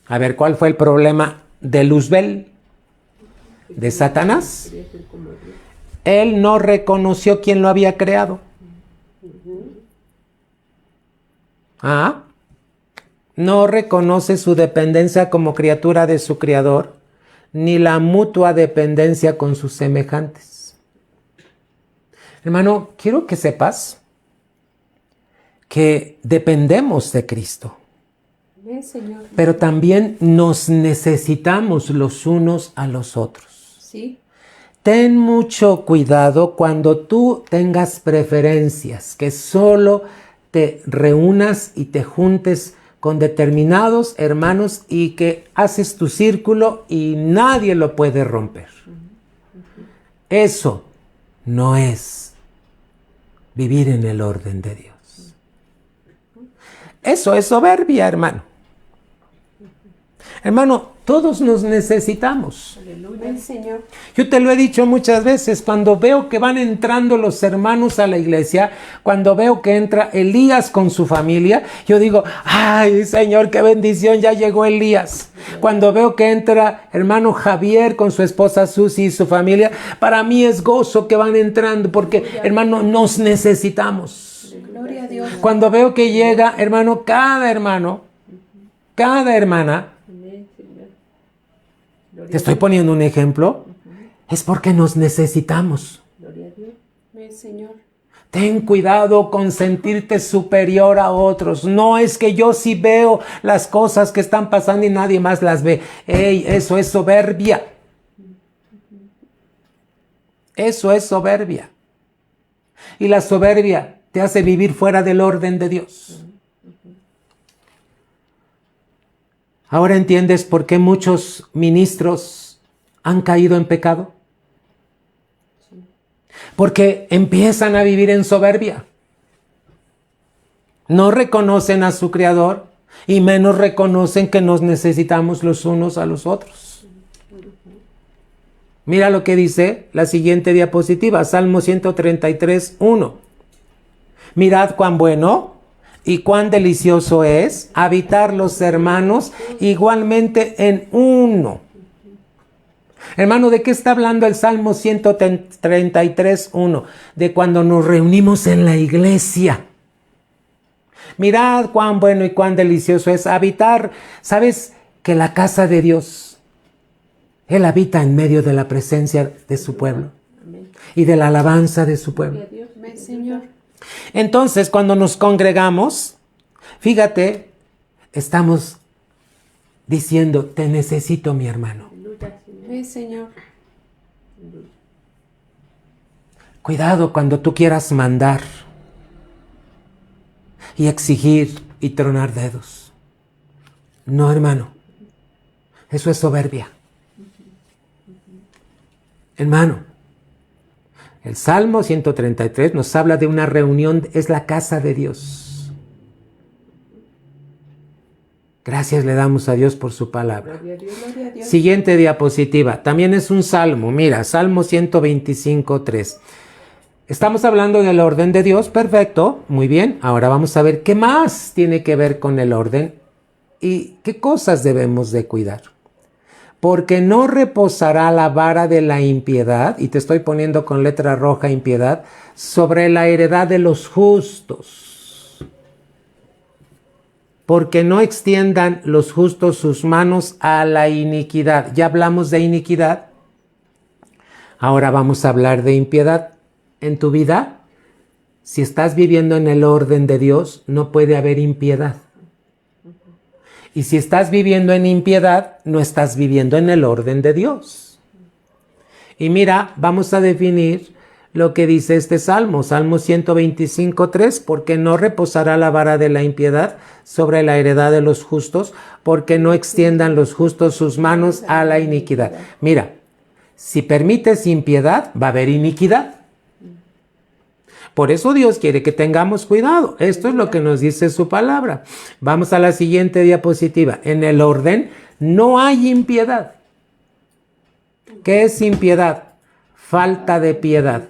A ver, ¿cuál fue el problema de Luzbel? ¿De Satanás? Él no reconoció quién lo había creado. No reconoce su dependencia como criatura de su creador, ni la mutua dependencia con sus semejantes. Hermano, quiero que sepas que dependemos de Cristo. Amén, Señor. Pero también nos necesitamos los unos a los otros. Sí. Ten mucho cuidado cuando tú tengas preferencias, que solo te reúnas y te juntes con determinados hermanos y que haces tu círculo y nadie lo puede romper. Eso no es vivir en el orden de Dios. Eso es soberbia, hermano. Hermano, todos nos necesitamos. Amén, Señor. Yo te lo he dicho muchas veces, cuando veo que van entrando los hermanos a la iglesia, cuando veo que entra Elías con su familia, yo digo, ay Señor, qué bendición, ya llegó Elías. Cuando veo que entra hermano Javier con su esposa Susi y su familia, para mí es gozo que van entrando, porque hermano, nos necesitamos. Gloria a Dios. Cuando veo que llega, hermano, cada hermana, te estoy poniendo un ejemplo, es porque nos necesitamos. Gloria a Dios. Amén, Señor. Ten cuidado con sentirte superior a otros. No es que yo sí veo las cosas que están pasando y nadie más las ve. Eso es soberbia. Eso es soberbia. Y la soberbia te hace vivir fuera del orden de Dios. ¿Ahora entiendes por qué muchos ministros han caído en pecado? Porque empiezan a vivir en soberbia. No reconocen a su Creador y menos reconocen que nos necesitamos los unos a los otros. Mira lo que dice la siguiente diapositiva, Salmo 133, 1. Mirad cuán bueno y cuán delicioso es habitar los hermanos igualmente en uno. Hermano, ¿de qué está hablando el Salmo 133, 1? De cuando nos reunimos en la iglesia. Mirad cuán bueno y cuán delicioso es habitar. ¿Sabes que la casa de Dios, Él habita en medio de la presencia de su pueblo y de la alabanza de su pueblo? Amén, Señor. Entonces, cuando nos congregamos, fíjate, estamos diciendo, te necesito, mi hermano. Amén, Señor. Cuidado cuando tú quieras mandar y exigir y tronar dedos. No, hermano, eso es soberbia. Hermano, El Salmo 133 nos habla de una reunión, es la casa de Dios. Gracias le damos a Dios por su palabra. Gloria a Dios, gloria a Dios. Siguiente diapositiva, también es un salmo, mira, Salmo 125:3. Estamos hablando del orden de Dios, perfecto, muy bien. Ahora vamos a ver qué más tiene que ver con el orden y qué cosas debemos de cuidar. Porque no reposará la vara de la impiedad, y te estoy poniendo con letra roja impiedad, sobre la heredad de los justos. Porque no extiendan los justos sus manos a la iniquidad. Ya hablamos de iniquidad. Ahora vamos a hablar de impiedad. En tu vida, si estás viviendo en el orden de Dios, no puede haber impiedad. Y si estás viviendo en impiedad, no estás viviendo en el orden de Dios. Y mira, vamos a definir lo que dice este salmo, Salmo 125:3, porque no reposará la vara de la impiedad sobre la heredad de los justos, porque no extiendan los justos sus manos a la iniquidad. Mira, si permites impiedad, va a haber iniquidad. Por eso Dios quiere que tengamos cuidado. Esto es lo que nos dice su palabra. Vamos a la siguiente diapositiva. En el orden no hay impiedad. ¿Qué es impiedad? Falta de piedad.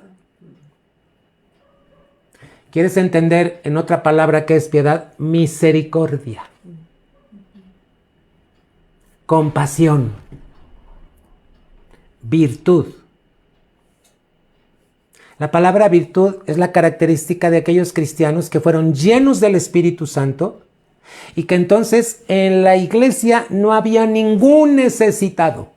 ¿Quieres entender en otra palabra qué es piedad? Misericordia. Compasión. Virtud. La palabra virtud es la característica de aquellos cristianos que fueron llenos del Espíritu Santo y que entonces en la iglesia no había ningún necesitado.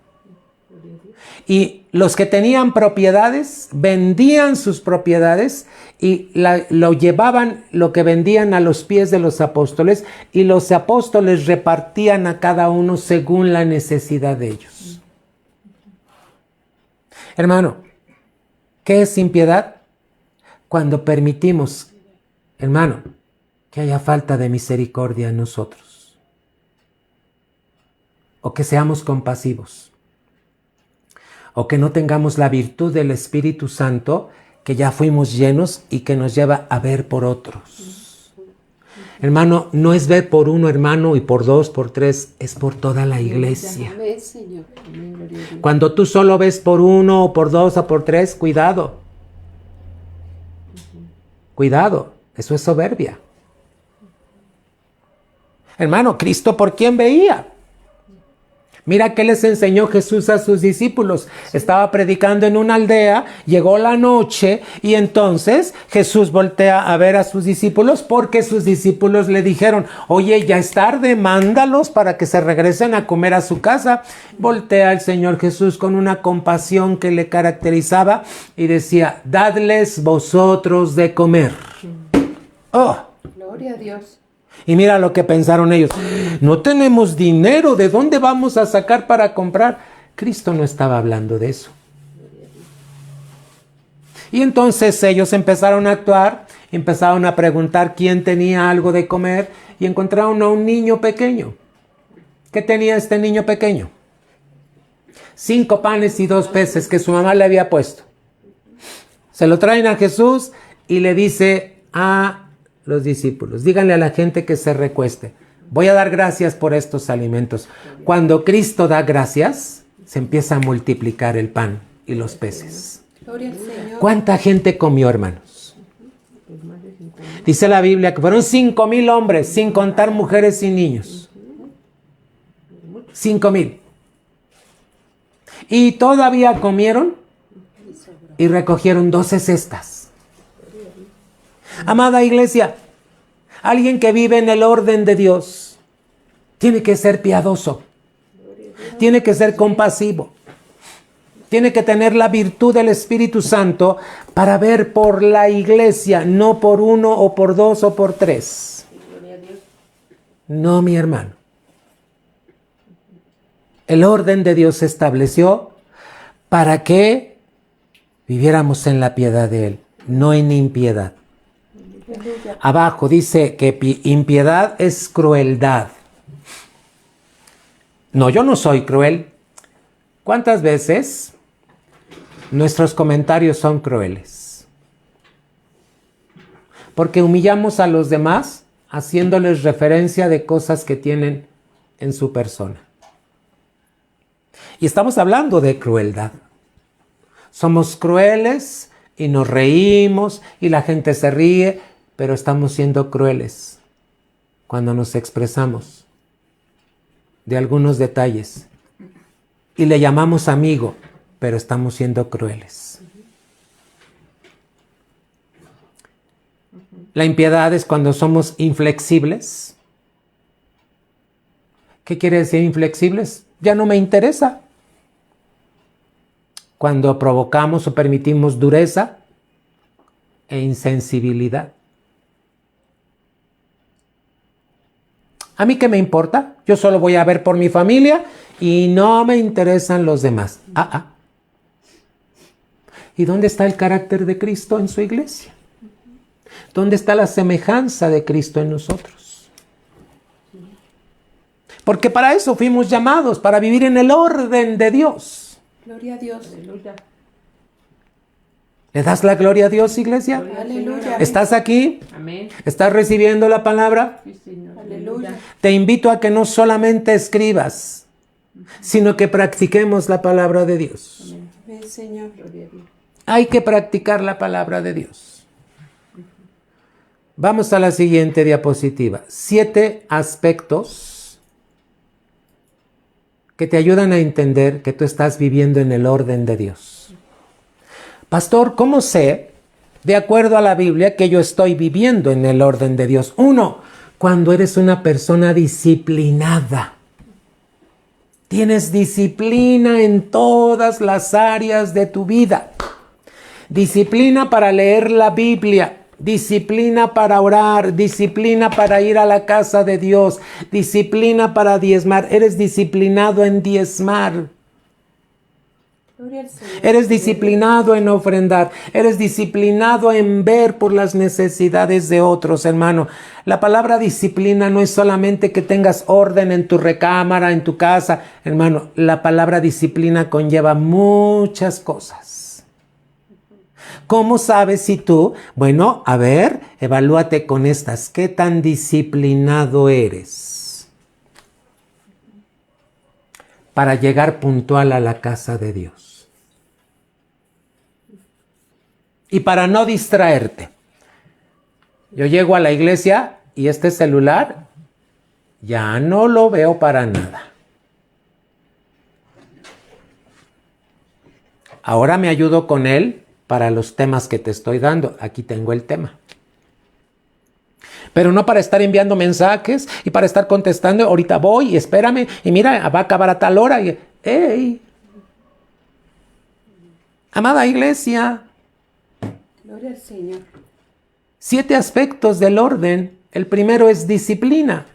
Y los que tenían propiedades vendían sus propiedades y lo llevaban, lo que vendían, a los pies de los apóstoles, y los apóstoles repartían a cada uno según la necesidad de ellos. Hermano, ¿qué es impiedad? Cuando permitimos, hermano, que haya falta de misericordia en nosotros. O que seamos compasivos. O que no tengamos la virtud del Espíritu Santo, que ya fuimos llenos y que nos lleva a ver por otros. Hermano, no es ver por uno, hermano, y por dos, por tres, es por toda la iglesia. Cuando tú solo ves por uno, o por dos, o por tres, cuidado. Cuidado, eso es soberbia. Hermano, ¿Cristo por quién veía? Mira qué les enseñó Jesús a sus discípulos. Estaba predicando en una aldea, llegó la noche y entonces Jesús voltea a ver a sus discípulos porque sus discípulos le dijeron: oye, ya es tarde, mándalos para que se regresen a comer a su casa. Voltea el Señor Jesús con una compasión que le caracterizaba y decía: dadles vosotros de comer. ¡Oh! Gloria a Dios. Y mira lo que pensaron ellos: no tenemos dinero, ¿de dónde vamos a sacar para comprar? Cristo no estaba hablando de eso. Y entonces ellos empezaron a actuar, empezaron a preguntar quién tenía algo de comer y encontraron a un niño pequeño. ¿Qué tenía este niño pequeño? 5 panes y 2 peces que su mamá le había puesto. Se lo traen a Jesús y le dice a los discípulos: díganle a la gente que se recueste. Voy a dar gracias por estos alimentos. Cuando Cristo da gracias, se empieza a multiplicar el pan y los peces. Gloria al Señor. ¿Cuánta gente comió, hermanos? Dice la Biblia que fueron 5,000 hombres, sin contar mujeres y niños. 5,000. Y todavía comieron y recogieron 12 cestas. Amada iglesia, alguien que vive en el orden de Dios tiene que ser piadoso, tiene que ser compasivo, tiene que tener la virtud del Espíritu Santo para ver por la iglesia, no por uno o por dos o por tres. No, mi hermano. El orden de Dios se estableció para que viviéramos en la piedad de Él, no en impiedad. Abajo dice que impiedad es crueldad. No, yo no soy cruel. ¿Cuántas veces nuestros comentarios son crueles. Porque humillamos a los demás haciéndoles referencia de cosas que tienen en su persona. Y estamos hablando de crueldad. Somos crueles y nos reímos y la gente se ríe, pero estamos siendo crueles cuando nos expresamos de algunos detalles. Y le llamamos amigo, pero estamos siendo crueles. La impiedad es cuando somos inflexibles. ¿Qué quiere decir inflexibles? Ya no me interesa. Cuando provocamos o permitimos dureza e insensibilidad. ¿A mí qué me importa? Yo solo voy a ver por mi familia y no me interesan los demás. ¿Y dónde está el carácter de Cristo en su iglesia? ¿Dónde está la semejanza de Cristo en nosotros? Porque para eso fuimos llamados, para vivir en el orden de Dios. Gloria a Dios. Aleluya. ¿Le das la gloria a Dios, iglesia? Aleluya. ¿Estás aquí? Amén. ¿Estás recibiendo la palabra? Sí, Señor. Aleluya. Te invito a que no solamente escribas, sino que practiquemos la palabra de Dios. Amén, Señor. Gloria a Dios. Hay que practicar la palabra de Dios. Vamos a la siguiente diapositiva. 7 aspectos que te ayudan a entender que tú estás viviendo en el orden de Dios. Pastor, ¿cómo sé, de acuerdo a la Biblia, que yo estoy viviendo en el orden de Dios? 1, cuando eres una persona disciplinada. Tienes disciplina en todas las áreas de tu vida. Disciplina para leer la Biblia. Disciplina para orar, disciplina para ir a la casa de Dios, disciplina para diezmar. Eres disciplinado en diezmar. Gloria al Señor. Eres disciplinado en ofrendar. Eres disciplinado en ver por las necesidades de otros, hermano. La palabra disciplina no es solamente que tengas orden en tu recámara, en tu casa. Hermano, la palabra disciplina conlleva muchas cosas. ¿Cómo sabes si tú? Bueno, a ver, evalúate con estas. ¿Qué tan disciplinado eres para llegar puntual a la casa de Dios? Y para no distraerte. Yo llego a la iglesia y este celular ya no lo veo para nada. Ahora me ayudo con él para los temas que te estoy dando. Aquí tengo el tema. Pero no para estar enviando mensajes y para estar contestando. Ahorita voy y espérame. Y mira, va a acabar a tal hora. Y, ¡hey! Amada iglesia. Gloria al Señor. 7 aspectos del orden. El primero es disciplina.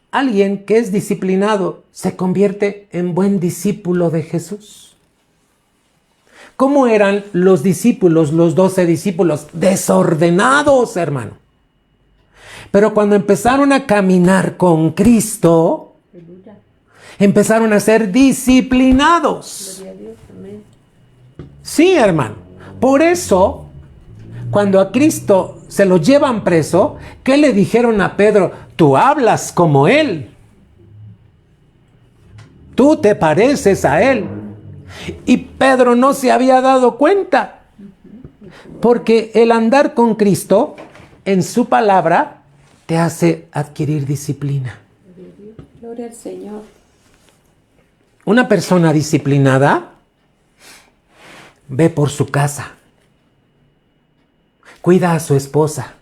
Alguien que es disciplinado se convierte en buen discípulo de Jesús. ¿Cómo eran los discípulos, los 12 discípulos? Desordenados, hermano. Pero cuando empezaron a caminar con Cristo, Aleluya. empezaron a ser disciplinados. Gloria a Dios. Amén. Sí, hermano. Por eso, cuando a Cristo se lo llevan preso, ¿qué le dijeron a Pedro? Tú hablas como Él. Tú te pareces a Él. Y Pedro no se había dado cuenta. Porque el andar con Cristo en su palabra te hace adquirir disciplina. Gloria al Señor. Una persona disciplinada ve por su casa, cuida a su esposa,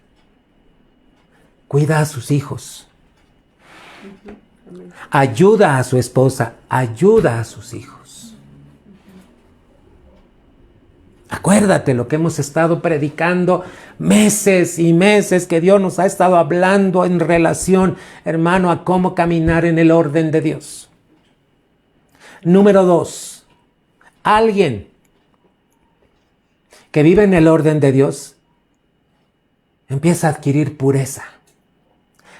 cuida a sus hijos, ayuda a su esposa, ayuda a sus hijos. Acuérdate lo que hemos estado predicando meses y meses, que Dios nos ha estado hablando en relación, hermano, a cómo caminar en el orden de Dios. Número 2, alguien que vive en el orden de Dios empieza a adquirir pureza.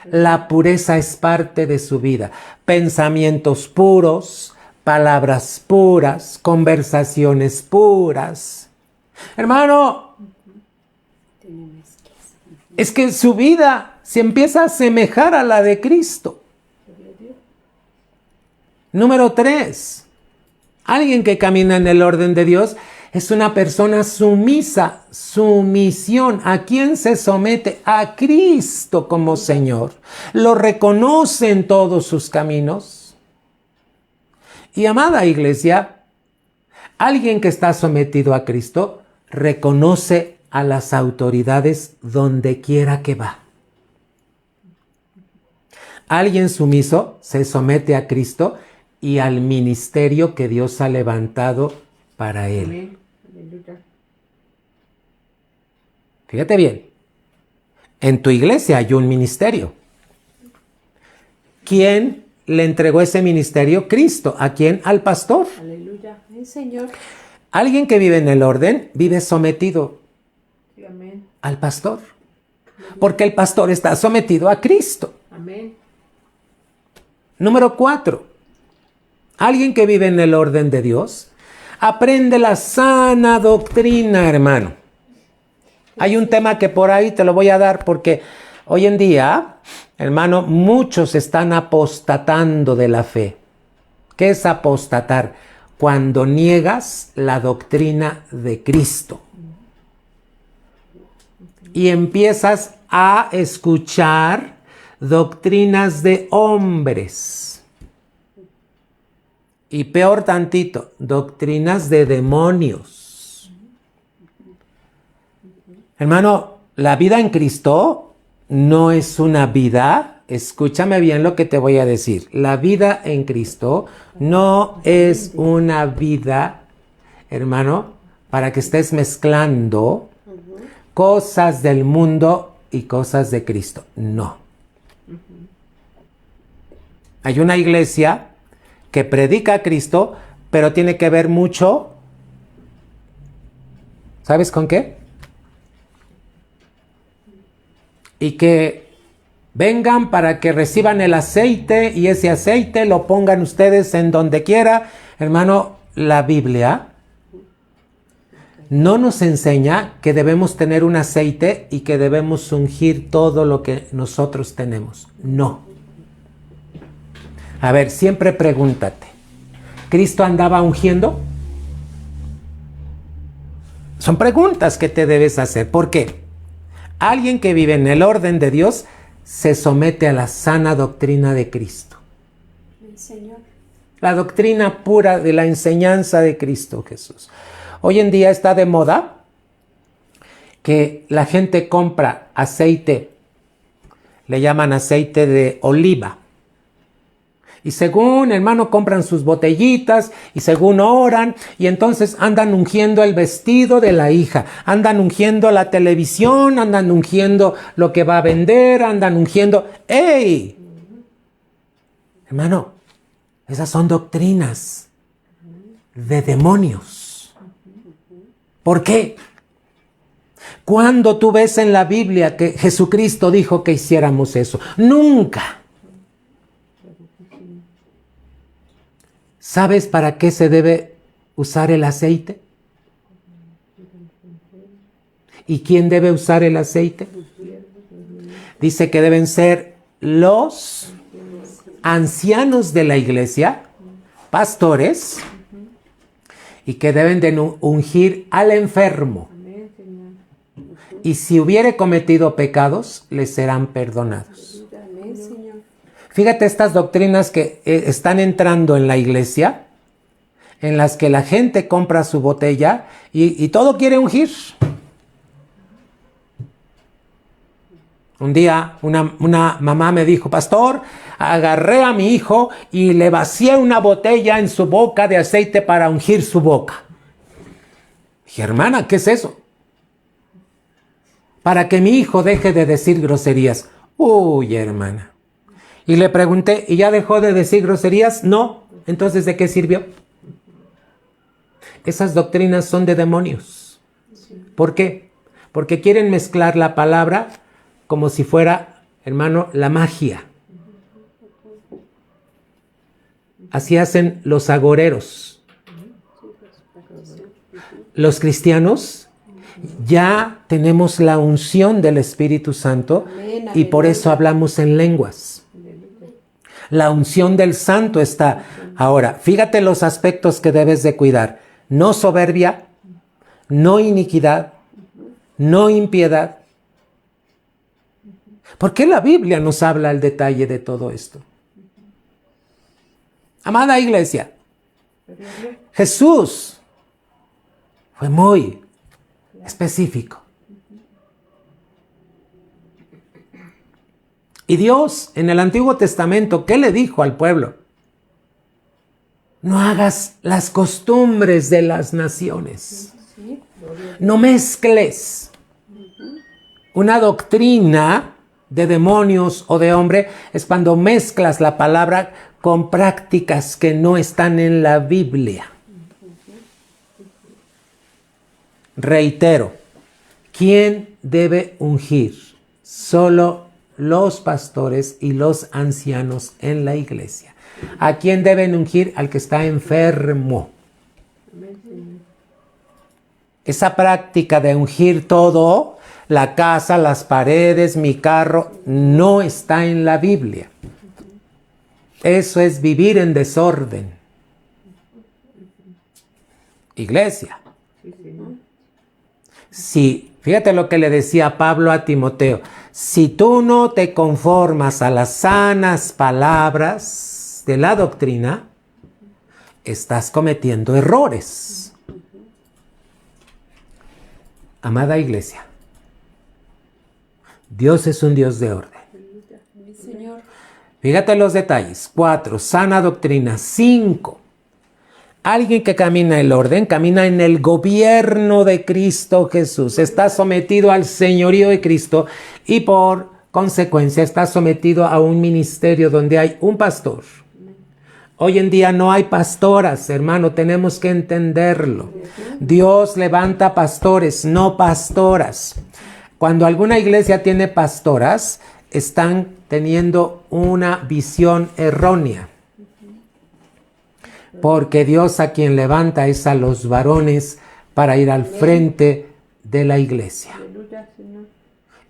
La pureza es parte de su vida. Pensamientos puros, palabras puras, conversaciones puras. Hermano, es que su vida se empieza a asemejar a la de Cristo. Número 3. Alguien que camina en el orden de Dios es una persona sumisa. Sumisión. ¿A quién se somete? A Cristo como Señor. Lo reconoce en todos sus caminos. Y amada iglesia, alguien que está sometido a Cristo reconoce a las autoridades donde quiera que va. Alguien sumiso se somete a Cristo y al ministerio que Dios ha levantado para él. Fíjate bien, en tu iglesia hay un ministerio. ¿Quién le entregó ese ministerio? Cristo. ¿A quién? Al pastor. Aleluya. Señor. Alguien que vive en el orden vive sometido Sí, amén. al pastor, porque el pastor está sometido a Cristo. Amén. Número 4. Alguien que vive en el orden de Dios aprende la sana doctrina, hermano. Hay un tema que por ahí te lo voy a dar porque hoy en día, hermano, muchos están apostatando de la fe. ¿Qué es apostatar? Cuando niegas la doctrina de Cristo y empiezas a escuchar doctrinas de hombres. Y peor tantito, doctrinas de demonios. Hermano, la vida en Cristo no es una vida, escúchame bien lo que te voy a decir. La vida en Cristo no es una vida, hermano, para que estés mezclando cosas del mundo y cosas de Cristo. No. Hay una iglesia que predica a Cristo, pero tiene que ver mucho, ¿sabes con qué? Y que vengan para que reciban el aceite y ese aceite lo pongan ustedes en donde quiera. Hermano, la Biblia no nos enseña que debemos tener un aceite y que debemos ungir todo lo que nosotros tenemos. No. A ver, siempre pregúntate, ¿Cristo andaba ungiendo? Son preguntas que te debes hacer. ¿Por qué? Alguien que vive en el orden de Dios se somete a la sana doctrina de Cristo. Señor. La doctrina pura de la enseñanza de Cristo Jesús. Hoy en día está de moda que la gente compra aceite, le llaman aceite de oliva. Y según, hermano, compran sus botellitas y según oran y entonces andan ungiendo el vestido de la hija, andan ungiendo la televisión, andan ungiendo lo que va a vender, andan ungiendo... ¡Ey! Hermano, esas son doctrinas de demonios. ¿Por qué? ¿Cuándo tú ves en la Biblia que Jesucristo dijo que hiciéramos eso? Nunca. ¿Sabes para qué se debe usar el aceite? ¿Y quién debe usar el aceite? Dice que deben ser los ancianos de la iglesia, pastores, y que deben de ungir al enfermo. Y si hubiere cometido pecados, les serán perdonados. Amén, Señor. Fíjate estas doctrinas que están entrando en la iglesia, en las que la gente compra su botella y todo quiere ungir. Un día una mamá me dijo, pastor, agarré a mi hijo y le vacié una botella en su boca de aceite para ungir su boca. Dije, hermana, ¿qué es eso? Para que mi hijo deje de decir groserías. Uy, hermana. Y le pregunté, ¿y ya dejó de decir groserías? No. Entonces, ¿de qué sirvió? Esas doctrinas son de demonios. ¿Por qué? Porque quieren mezclar la palabra como si fuera, hermano, la magia. Así hacen los agoreros. Los cristianos ya tenemos la unción del Espíritu Santo y por eso hablamos en lenguas. La unción del Santo está. Ahora, fíjate los aspectos que debes de cuidar. No soberbia, no iniquidad, no impiedad. ¿Por qué la Biblia nos habla al detalle de todo esto? Amada iglesia, Jesús fue muy específico. Y Dios en el Antiguo Testamento, ¿qué le dijo al pueblo? No hagas las costumbres de las naciones. No mezcles. Una doctrina de demonios o de hombre es cuando mezclas la palabra con prácticas que no están en la Biblia. Reitero, ¿quién debe ungir? Solo los pastores y los ancianos en la iglesia. ¿A quién deben ungir? Al que está enfermo. Esa práctica de ungir todo, la casa, las paredes, mi carro, no está en la Biblia. Eso es vivir en desorden. Iglesia. Sí, fíjate lo que le decía Pablo a Timoteo. Si tú no te conformas a las sanas palabras de la doctrina, estás cometiendo errores. Amada iglesia, Dios es un Dios de orden. Fíjate los detalles. 4, sana doctrina. 5, alguien que camina en el orden, camina en el gobierno de Cristo Jesús. Está sometido al señorío de Cristo y por consecuencia está sometido a un ministerio donde hay un pastor. Hoy en día no hay pastoras, hermano, tenemos que entenderlo. Dios levanta pastores, no pastoras. Cuando alguna iglesia tiene pastoras, están teniendo una visión errónea. Porque Dios a quien levanta es a los varones para ir al frente de la iglesia.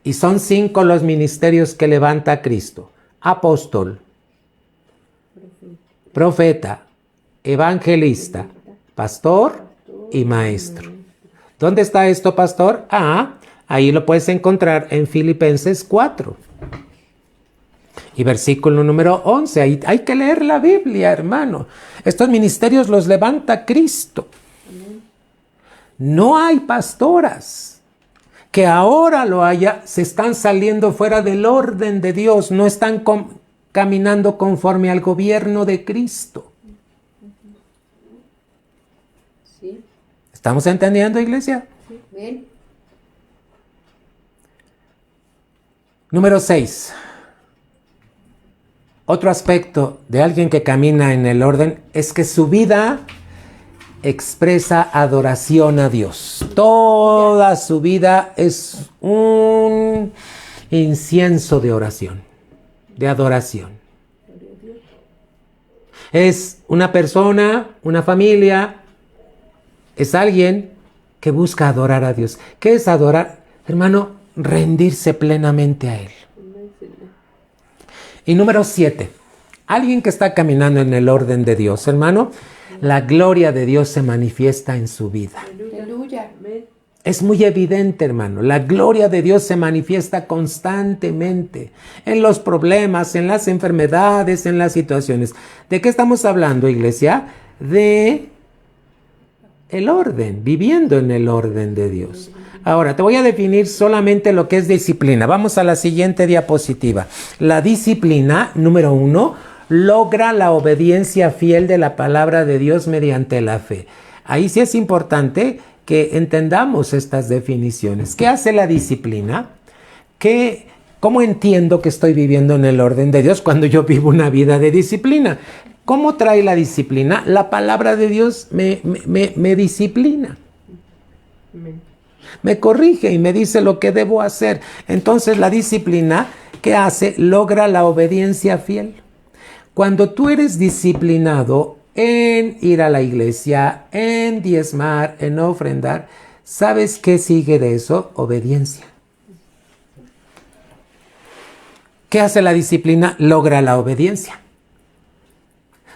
Y son 5 los ministerios que levanta Cristo: apóstol, profeta, evangelista, pastor y maestro. ¿Dónde está esto, pastor? Ahí lo puedes encontrar en Filipenses 4. Y versículo número 11, ahí hay que leer la Biblia, hermano. Estos ministerios los levanta Cristo. No hay pastoras. Que ahora lo haya, se están saliendo fuera del orden de Dios, no están caminando conforme al gobierno de Cristo. Sí. ¿Estamos entendiendo, iglesia? Bien. Número 6. Otro aspecto de alguien que camina en el orden es que su vida expresa adoración a Dios. Toda su vida es un incienso de oración, de adoración. Es una persona, una familia, es alguien que busca adorar a Dios. ¿Qué es adorar? Hermano, rendirse plenamente a Él. Y número 7, alguien que está caminando en el orden de Dios, hermano, la gloria de Dios se manifiesta en su vida. Aleluya. Es muy evidente, hermano, la gloria de Dios se manifiesta constantemente en los problemas, en las enfermedades, en las situaciones. ¿De qué estamos hablando, iglesia? De el orden, viviendo en el orden de Dios. Ahora, te voy a definir solamente lo que es disciplina. Vamos a la siguiente diapositiva. La disciplina, número 1, logra la obediencia fiel de la palabra de Dios mediante la fe. Ahí sí es importante que entendamos estas definiciones. ¿Qué hace la disciplina? ¿Cómo entiendo que estoy viviendo en el orden de Dios cuando yo vivo una vida de disciplina? ¿Cómo trae la disciplina? La palabra de Dios me disciplina. Me corrige y me dice lo que debo hacer. Entonces la disciplina, ¿qué hace? Logra la obediencia fiel. Cuando tú eres disciplinado en ir a la iglesia, en diezmar, en ofrendar, ¿sabes qué sigue de eso? Obediencia. ¿Qué hace la disciplina? Logra la obediencia.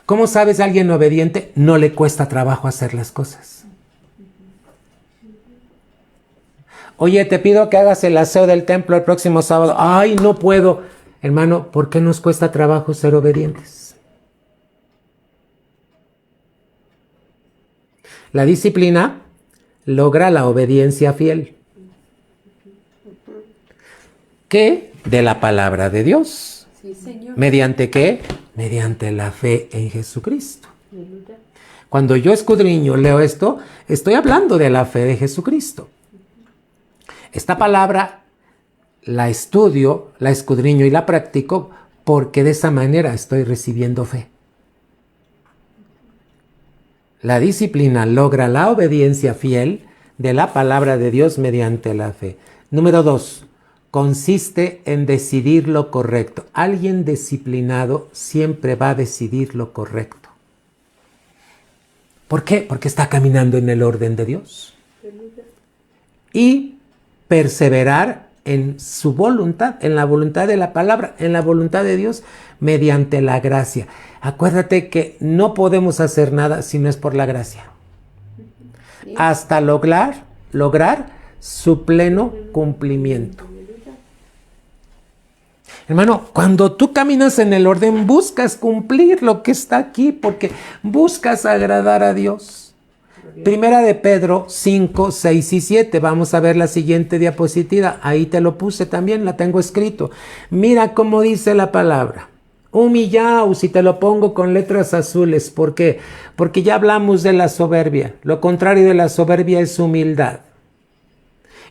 ¿Cómo sabes a alguien obediente? No le cuesta trabajo hacer las cosas. Oye, te pido que hagas el aseo del templo el próximo sábado. Ay, no puedo. Hermano, ¿por qué nos cuesta trabajo ser obedientes? La disciplina logra la obediencia fiel. ¿Qué? De la palabra de Dios. Sí, Señor. ¿Mediante qué? Mediante la fe en Jesucristo. Cuando yo escudriño, leo esto, estoy hablando de la fe de Jesucristo. Esta palabra la estudio, la escudriño y la practico porque de esa manera estoy recibiendo fe. La disciplina logra la obediencia fiel de la palabra de Dios mediante la fe. Número 2. Consiste en decidir lo correcto. Alguien disciplinado siempre va a decidir lo correcto. ¿Por qué? Porque está caminando en el orden de Dios. Y perseverar en su voluntad, en la voluntad de la palabra, en la voluntad de Dios, mediante la gracia. Acuérdate que no podemos hacer nada si no es por la gracia. Hasta lograr su pleno cumplimiento. Hermano, cuando tú caminas en el orden, buscas cumplir lo que está aquí, porque buscas agradar a Dios. Primera de Pedro 5, 6 y 7. Vamos a ver la siguiente diapositiva. Ahí te lo puse también, la tengo escrito. Mira cómo dice la palabra. Humillaos, y te lo pongo con letras azules. ¿Por qué? Porque ya hablamos de la soberbia. Lo contrario de la soberbia es humildad.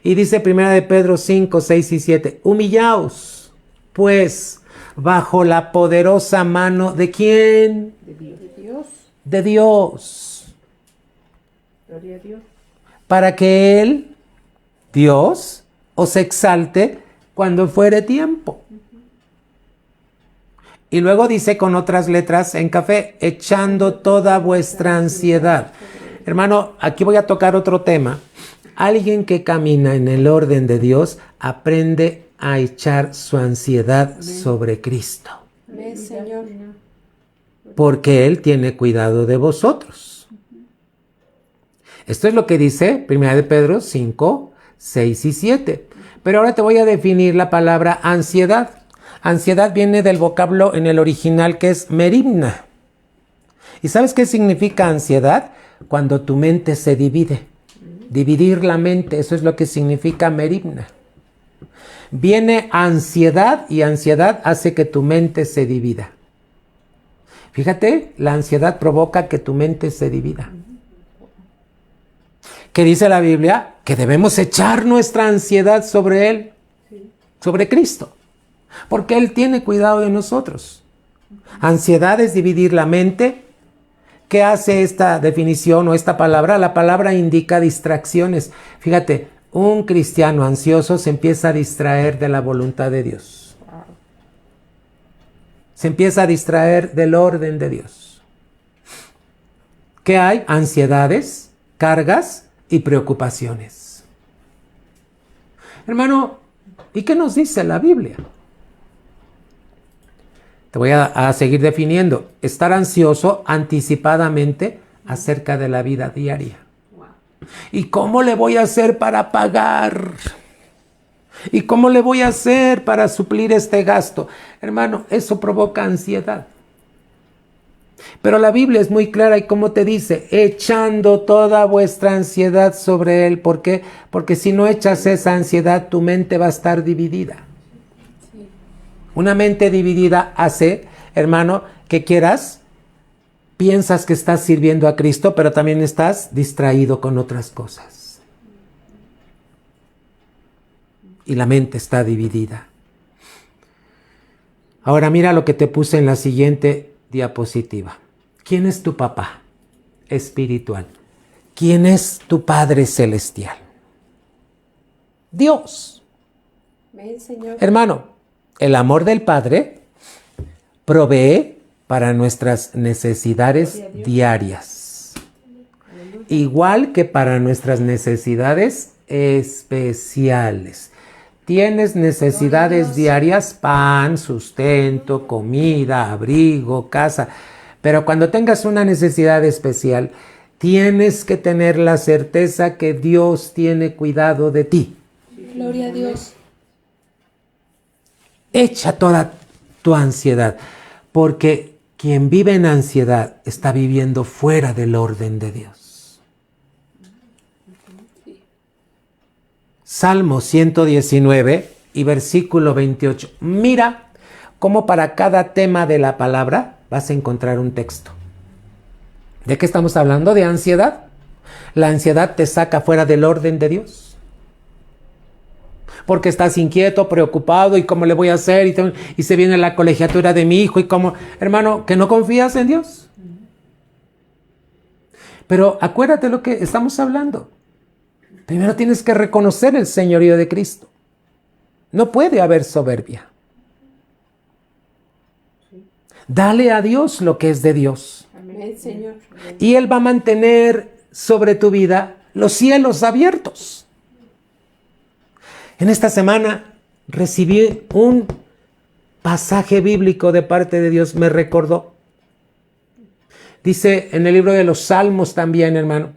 Y dice Primera de Pedro 5, 6 y 7. Humillaos, pues, bajo la poderosa mano ¿de quién? De Dios. De Dios. Gloria a Dios. Para que Él, Dios, os exalte cuando fuere tiempo. Y luego dice con otras letras en café, echando toda vuestra ansiedad. Hermano, aquí voy a tocar otro tema. Alguien que camina en el orden de Dios aprende a echar su ansiedad sobre Cristo. Amén, Señor. Porque Él tiene cuidado de vosotros. Esto es lo que dice 1 de Pedro 5, 6 y 7. Pero ahora te voy a definir la palabra ansiedad. Ansiedad viene del vocablo en el original que es merimna. ¿Y sabes qué significa ansiedad? Cuando tu mente se divide. Dividir la mente, eso es lo que significa merimna. Viene ansiedad y ansiedad hace que tu mente se divida. Fíjate, la ansiedad provoca que tu mente se divida. ¿Qué dice la Biblia? Que debemos echar nuestra ansiedad sobre Él, sobre Cristo, porque Él tiene cuidado de nosotros. Ansiedad es dividir la mente. ¿Qué hace esta definición o esta palabra? La palabra indica distracciones. Fíjate, un cristiano ansioso se empieza a distraer de la voluntad de Dios. Se empieza a distraer del orden de Dios. ¿Qué hay? Ansiedades, cargas y preocupaciones. Hermano, ¿y qué nos dice la Biblia? Te voy a seguir definiendo. Estar ansioso anticipadamente acerca de la vida diaria. ¿Y cómo le voy a hacer para pagar? ¿Y cómo le voy a hacer para suplir este gasto? Hermano, eso provoca ansiedad. Pero la Biblia es muy clara y como te dice, echando toda vuestra ansiedad sobre Él. ¿Por qué? Porque si no echas esa ansiedad, tu mente va a estar dividida. Sí. Una mente dividida hace, hermano, que quieras, piensas que estás sirviendo a Cristo, pero también estás distraído con otras cosas. Y la mente está dividida. Ahora mira lo que te puse en la siguiente diapositiva. ¿Quién es tu papá espiritual? ¿Quién es tu Padre celestial? Dios. Amén, Señor. Hermano, el amor del Padre provee para nuestras necesidades diarias, igual que para nuestras necesidades especiales. Tienes necesidades diarias, pan, sustento, comida, abrigo, casa. Pero cuando tengas una necesidad especial, tienes que tener la certeza que Dios tiene cuidado de ti. Gloria a Dios. Echa toda tu ansiedad, porque quien vive en ansiedad está viviendo fuera del orden de Dios. Salmo 119 y versículo 28. Mira cómo para cada tema de la palabra vas a encontrar un texto. ¿De qué estamos hablando? ¿De ansiedad? La ansiedad te saca fuera del orden de Dios. Porque estás inquieto, preocupado, y cómo le voy a hacer, y se viene la colegiatura de mi hijo, y cómo, hermano, que no confías en Dios. Pero acuérdate lo que estamos hablando. Primero tienes que reconocer el señorío de Cristo. No puede haber soberbia. Dale a Dios lo que es de Dios. Amén, Señor. Y Él va a mantener sobre tu vida los cielos abiertos. En esta semana recibí un pasaje bíblico de parte de Dios, me recordó. Dice en el libro de los Salmos también, hermano,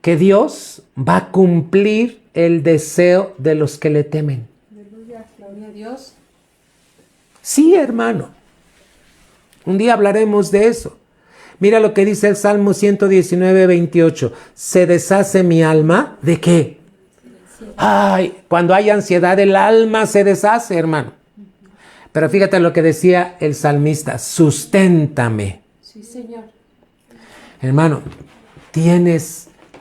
que Dios va a cumplir el deseo de los que le temen. Aleluya, gloria a Dios. Sí, hermano. Un día hablaremos de eso. Mira lo que dice el Salmo 119, 28. Se deshace mi alma, ¿de qué? Ay, cuando hay ansiedad el alma se deshace, hermano. Pero fíjate lo que decía el salmista, susténtame. Sí, Señor. Hermano,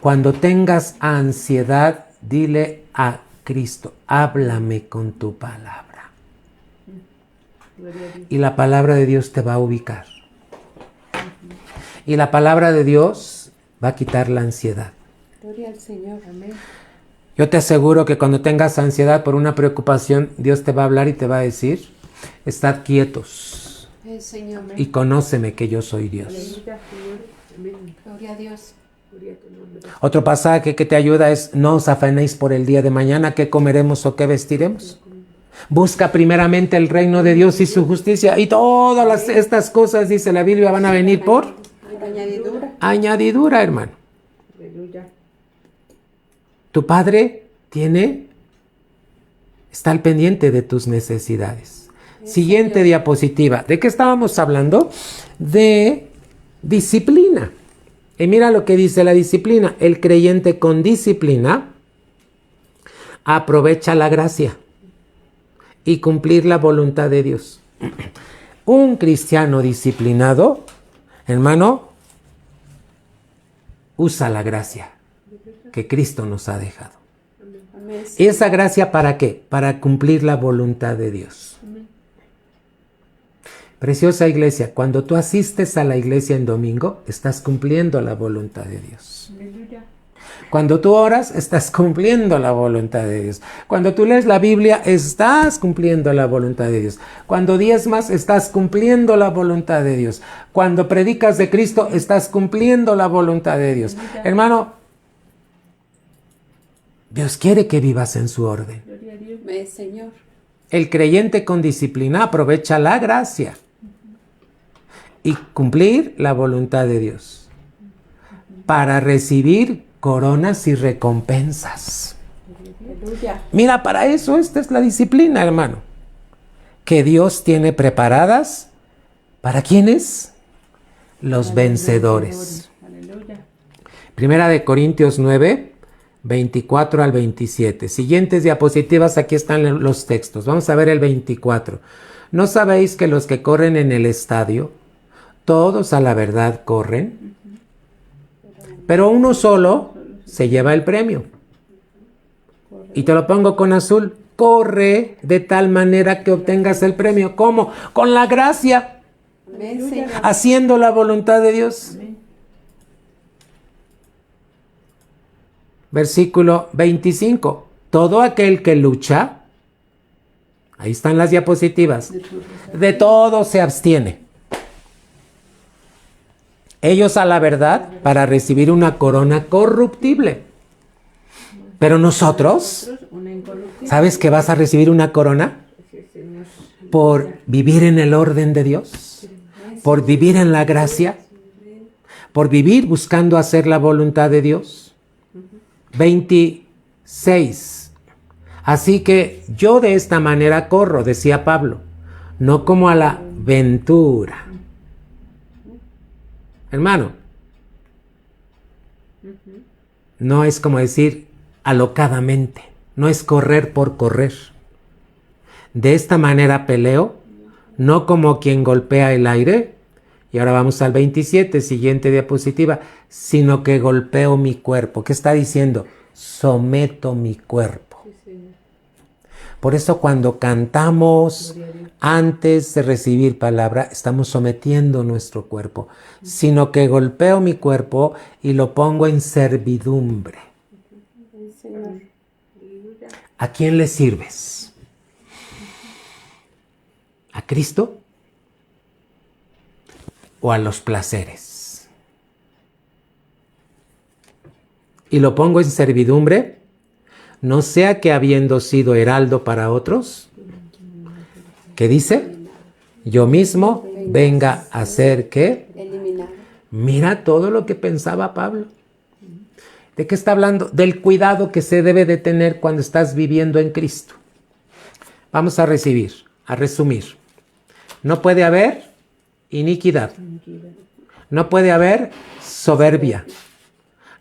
cuando tengas ansiedad, dile a Cristo, háblame con tu palabra. Y la palabra de Dios te va a ubicar. Y la palabra de Dios va a quitar la ansiedad. Gloria al Señor. Amén. Yo te aseguro que cuando tengas ansiedad por una preocupación, Dios te va a hablar y te va a decir, estad quietos Señor. y conóceme que yo soy Dios. Aleluya, Señor. Amén. Gloria a Dios. Gloria a tu nombre. Otro pasaje que te ayuda es, no os afanéis por el día de mañana, qué comeremos o qué vestiremos. Busca primeramente el reino de Dios y su justicia, y todas estas cosas, dice la Biblia, van a venir por Añadidura. añadidura, hermano. Aleluya. Tu Padre está al pendiente de tus necesidades. Siguiente diapositiva. ¿De qué estábamos hablando? De disciplina. Y mira lo que dice la disciplina. El creyente con disciplina aprovecha la gracia y cumplir la voluntad de Dios. Un cristiano disciplinado, hermano, usa la gracia que Cristo nos ha dejado. Amén. ¿Y esa gracia para qué? Para cumplir la voluntad de Dios. Preciosa iglesia, cuando tú asistes a la iglesia en domingo, estás cumpliendo la voluntad de Dios. Aleluya. Cuando tú oras, estás cumpliendo la voluntad de Dios. Cuando tú lees la Biblia, estás cumpliendo la voluntad de Dios. Cuando diezmas, estás cumpliendo la voluntad de Dios. Cuando predicas de Cristo, estás cumpliendo la voluntad de Dios. Hermano, Dios quiere que vivas en su orden. Gloria a Dios. Amén, Señor. El creyente con disciplina aprovecha la gracia y cumplir la voluntad de Dios para recibir coronas y recompensas. Aleluya. Mira, para eso esta es la disciplina, hermano, que Dios tiene preparadas. ¿Para quiénes? Los vencedores. Aleluya. Primera de Corintios 9, 24 al 27. Siguientes diapositivas, aquí están los textos. Vamos a ver el 24. ¿No sabéis que los que corren en el estadio, todos a la verdad corren? Pero uno solo se lleva el premio. Y te lo pongo con azul. Corre de tal manera que obtengas el premio. ¿Cómo? Con la gracia, Amén, Señor. haciendo la voluntad de Dios. Amén. Versículo 25. Todo aquel que lucha, Ahí están las diapositivas. De todo se abstiene. Ellos a la verdad para recibir una corona corruptible. Pero nosotros, Una incorruptible. ¿sabes que vas a recibir una corona? Sí, Señor. Por vivir en el orden de Dios, por vivir en la gracia, por vivir buscando hacer la voluntad de Dios. 26. Así que yo de esta manera corro, decía Pablo, no como a la ventura. Hermano, no es como decir alocadamente, no es correr por correr. De esta manera peleo, no como quien golpea el aire, y ahora vamos al 27, siguiente diapositiva, sino que golpeo mi cuerpo. ¿Qué está diciendo? Someto mi cuerpo. Sí, Señor. Por eso cuando cantamos antes de recibir palabra, estamos sometiendo nuestro cuerpo, sino que golpeo mi cuerpo y lo pongo en servidumbre. ¿A quién le sirves? ¿A Cristo? ¿O a los placeres? Y lo pongo en servidumbre, no sea que habiendo sido heraldo para otros, ¿qué dice? Yo mismo venga a ser ¿qué? Eliminar. Mira todo lo que pensaba Pablo. ¿De qué está hablando? Del cuidado que se debe de tener cuando estás viviendo en Cristo. Vamos a resumir. No puede haber iniquidad. No puede haber soberbia.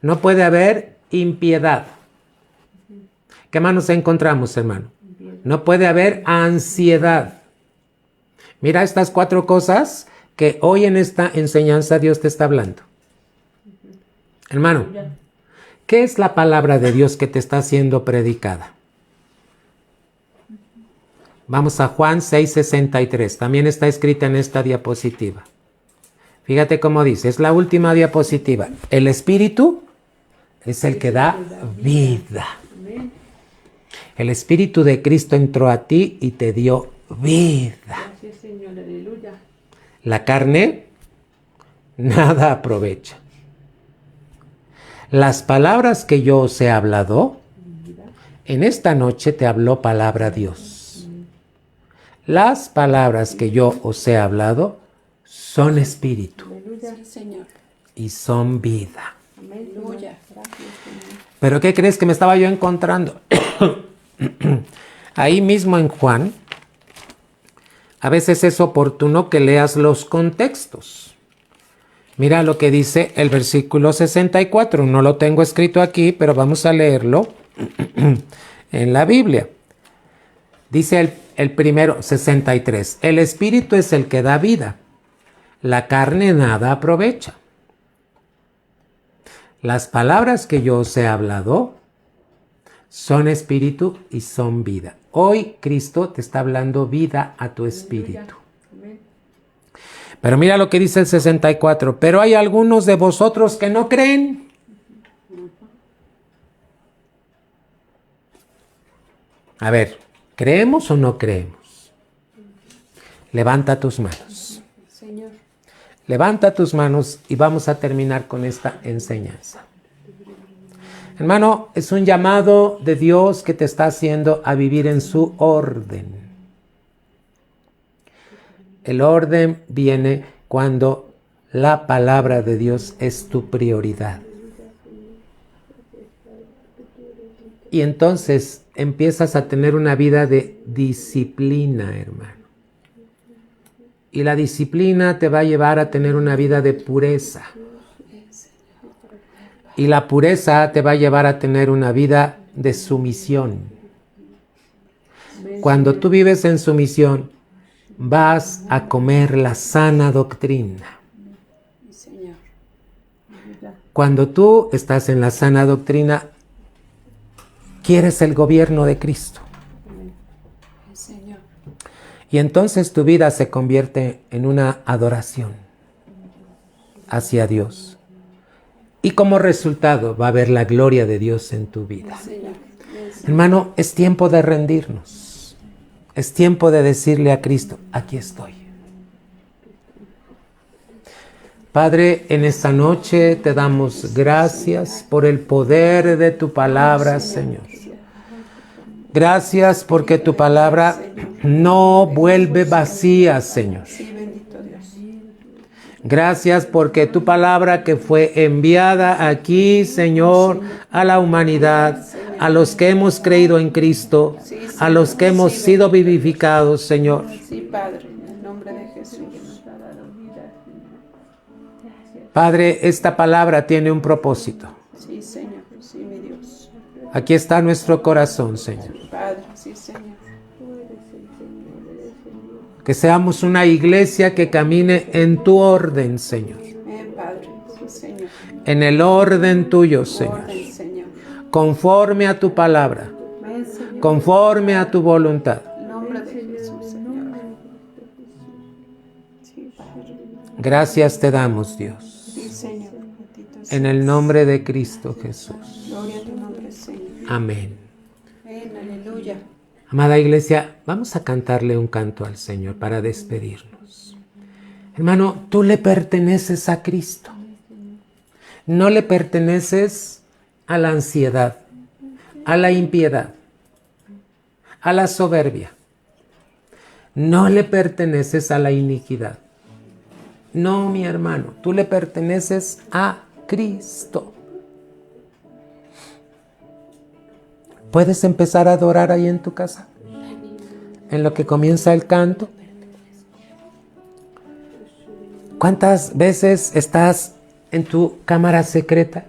No puede haber impiedad. ¿Qué más nos encontramos, hermano? No puede haber ansiedad. Mira estas 4 cosas que hoy en esta enseñanza Dios te está hablando. Hermano, ¿qué es la palabra de Dios que te está siendo predicada? Vamos a Juan 6:63. También está escrita en esta diapositiva. Fíjate cómo dice, es la última diapositiva. El Espíritu es el que da vida. El Espíritu de Cristo entró a ti y te dio vida. Gracias, Señor. Aleluya. La carne nada aprovecha. Las palabras que yo os he hablado, en esta noche te habló palabra Dios. Las palabras que yo os he hablado son espíritu Aleluya. Sí, Señor. y son vida. Aleluya. ¿Pero qué crees que me estaba yo encontrando? Ahí mismo en Juan, a veces es oportuno que leas los contextos. Mira lo que dice el versículo 64. No lo tengo escrito aquí, pero vamos a leerlo en la Biblia. Dice el primero, 63. El Espíritu es el que da vida. La carne nada aprovecha. Las palabras que yo os he hablado son espíritu y son vida. Hoy Cristo te está hablando vida a tu espíritu. Pero mira lo que dice el 64. Pero hay algunos de vosotros que no creen. A ver, ¿creemos o no creemos? Levanta tus manos. Señor. Levanta tus manos y vamos a terminar con esta enseñanza. Hermano, es un llamado de Dios que te está haciendo a vivir en su orden. El orden viene cuando la palabra de Dios es tu prioridad. Y entonces empiezas a tener una vida de disciplina, hermano. Y la disciplina te va a llevar a tener una vida de pureza. Y la pureza te va a llevar a tener una vida de sumisión. Cuando tú vives en sumisión, vas a comer la sana doctrina. Señor. Cuando tú estás en la sana doctrina, quieres el gobierno de Cristo. Señor. Y entonces tu vida se convierte en una adoración hacia Dios. Y como resultado va a haber la gloria de Dios en tu vida. Señor. Hermano, es tiempo de rendirnos. Es tiempo de decirle a Cristo, aquí estoy. Padre, en esta noche te damos gracias por el poder de tu palabra, Señor. Gracias porque tu palabra no vuelve vacía, Señor. Sí, bendito Dios. Gracias porque tu palabra que fue enviada aquí, Señor, a la humanidad, a los que hemos creído en Cristo, a los que hemos sido vivificados, Señor. Sí, Padre, en el nombre de Jesús. Padre, esta palabra tiene un propósito. Sí, Señor, sí, mi Dios. Aquí está nuestro corazón, Señor. Padre, sí, Señor. Que seamos una iglesia que camine en tu orden, Señor. Padre, sí, Señor. En el orden tuyo, Señor. Orden, Señor. Conforme a tu palabra. Señor. Conforme a tu voluntad. En el nombre de Jesús, Señor. Sí, Padre. Gracias te damos, Dios. Sí, Señor. Bendito seas. En el nombre de Cristo Jesús. Gloria a tu nombre, Señor. Amén. Amén, aleluya. Amada iglesia, vamos a cantarle un canto al Señor para despedirnos. Hermano, tú le perteneces a Cristo. No le perteneces a la ansiedad, a la impiedad, a la soberbia. No le perteneces a la iniquidad. No, mi hermano, tú le perteneces a Cristo. ¿Puedes empezar a adorar ahí en tu casa? En lo que comienza el canto. ¿Cuántas veces estás en tu cámara secreta?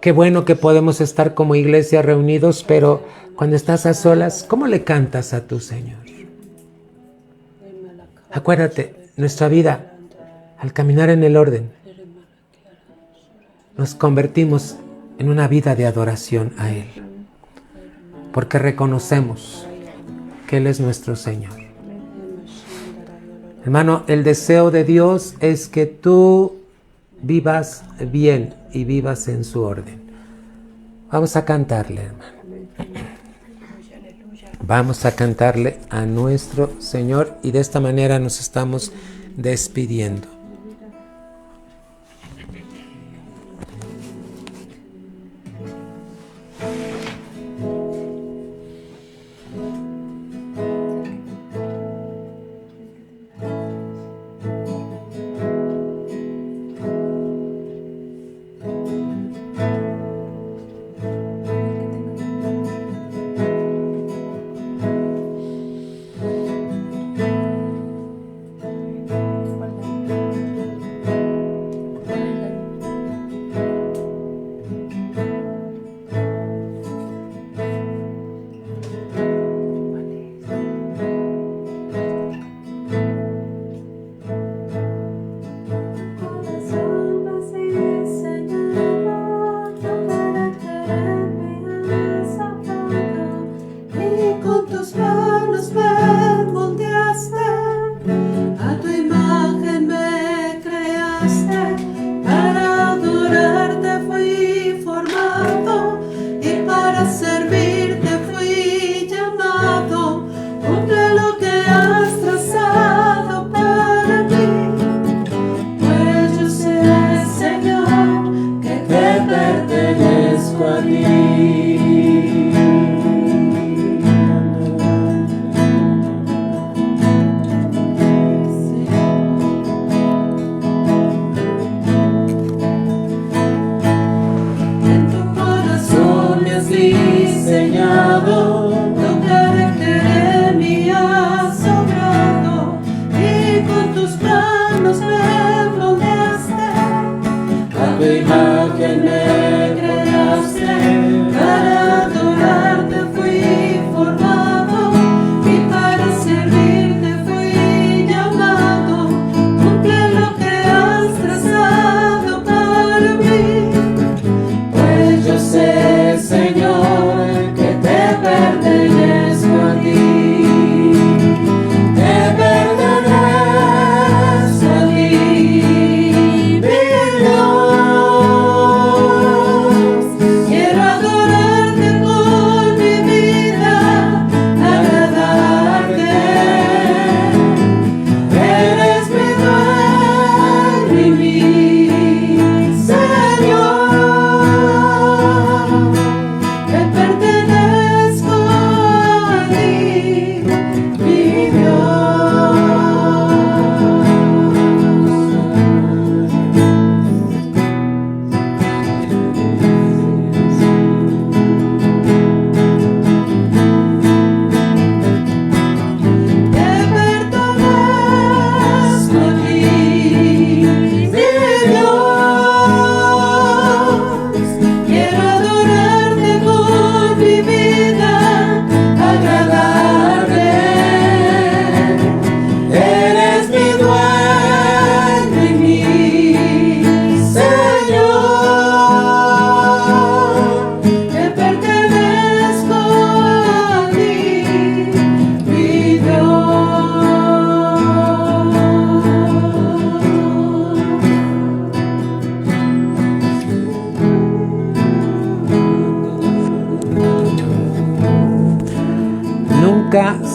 Qué bueno que podemos estar como iglesia reunidos, pero cuando estás a solas, ¿cómo le cantas a tu Señor? Acuérdate, nuestra vida, al caminar en el orden, nos convertimos en una vida de adoración a Él, porque reconocemos que Él es nuestro Señor. Hermano, el deseo de Dios es que tú vivas bien y vivas en su orden. Vamos a cantarle, hermano. Vamos a cantarle a nuestro Señor y de esta manera nos estamos despidiendo.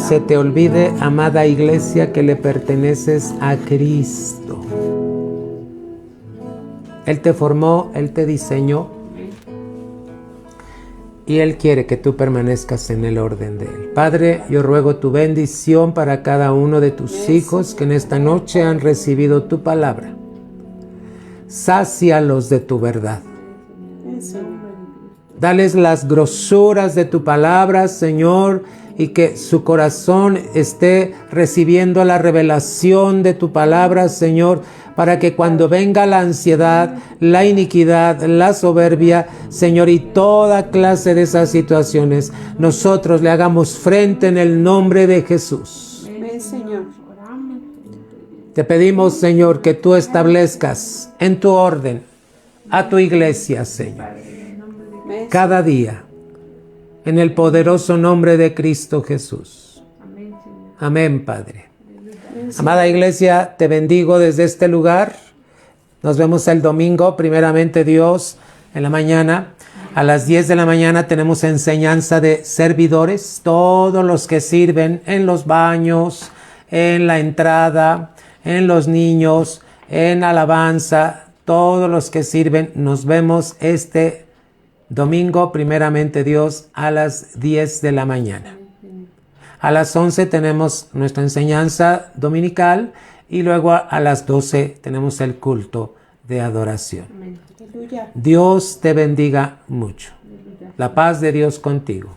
se te olvide, amada iglesia, que le perteneces a Cristo. Él te formó, Él te diseñó y Él quiere que tú permanezcas en el orden de Él. Padre, yo ruego tu bendición para cada uno de tus hijos que en esta noche han recibido tu palabra. Sácialos de tu verdad. Dales las grosuras de tu palabra, Señor, y que su corazón esté recibiendo la revelación de tu palabra, Señor, para que cuando venga la ansiedad, la iniquidad, la soberbia, Señor, y toda clase de esas situaciones, nosotros le hagamos frente en el nombre de Jesús. Amén, Señor. Te pedimos, Señor, que tú establezcas en tu orden a tu iglesia, Señor, cada día, en el poderoso nombre de Cristo Jesús. Amén, Padre. Amada iglesia, te bendigo desde este lugar. Nos vemos el domingo, primeramente Dios, en la mañana. A las 10 de la mañana tenemos enseñanza de servidores, todos los que sirven en los baños, en la entrada, en los niños, en alabanza, todos los que sirven. Nos vemos este domingo, primeramente Dios, a las 10 de la mañana. A las 11 tenemos nuestra enseñanza dominical y luego a las 12 tenemos el culto de adoración. Aleluya. Dios te bendiga mucho. La paz de Dios contigo.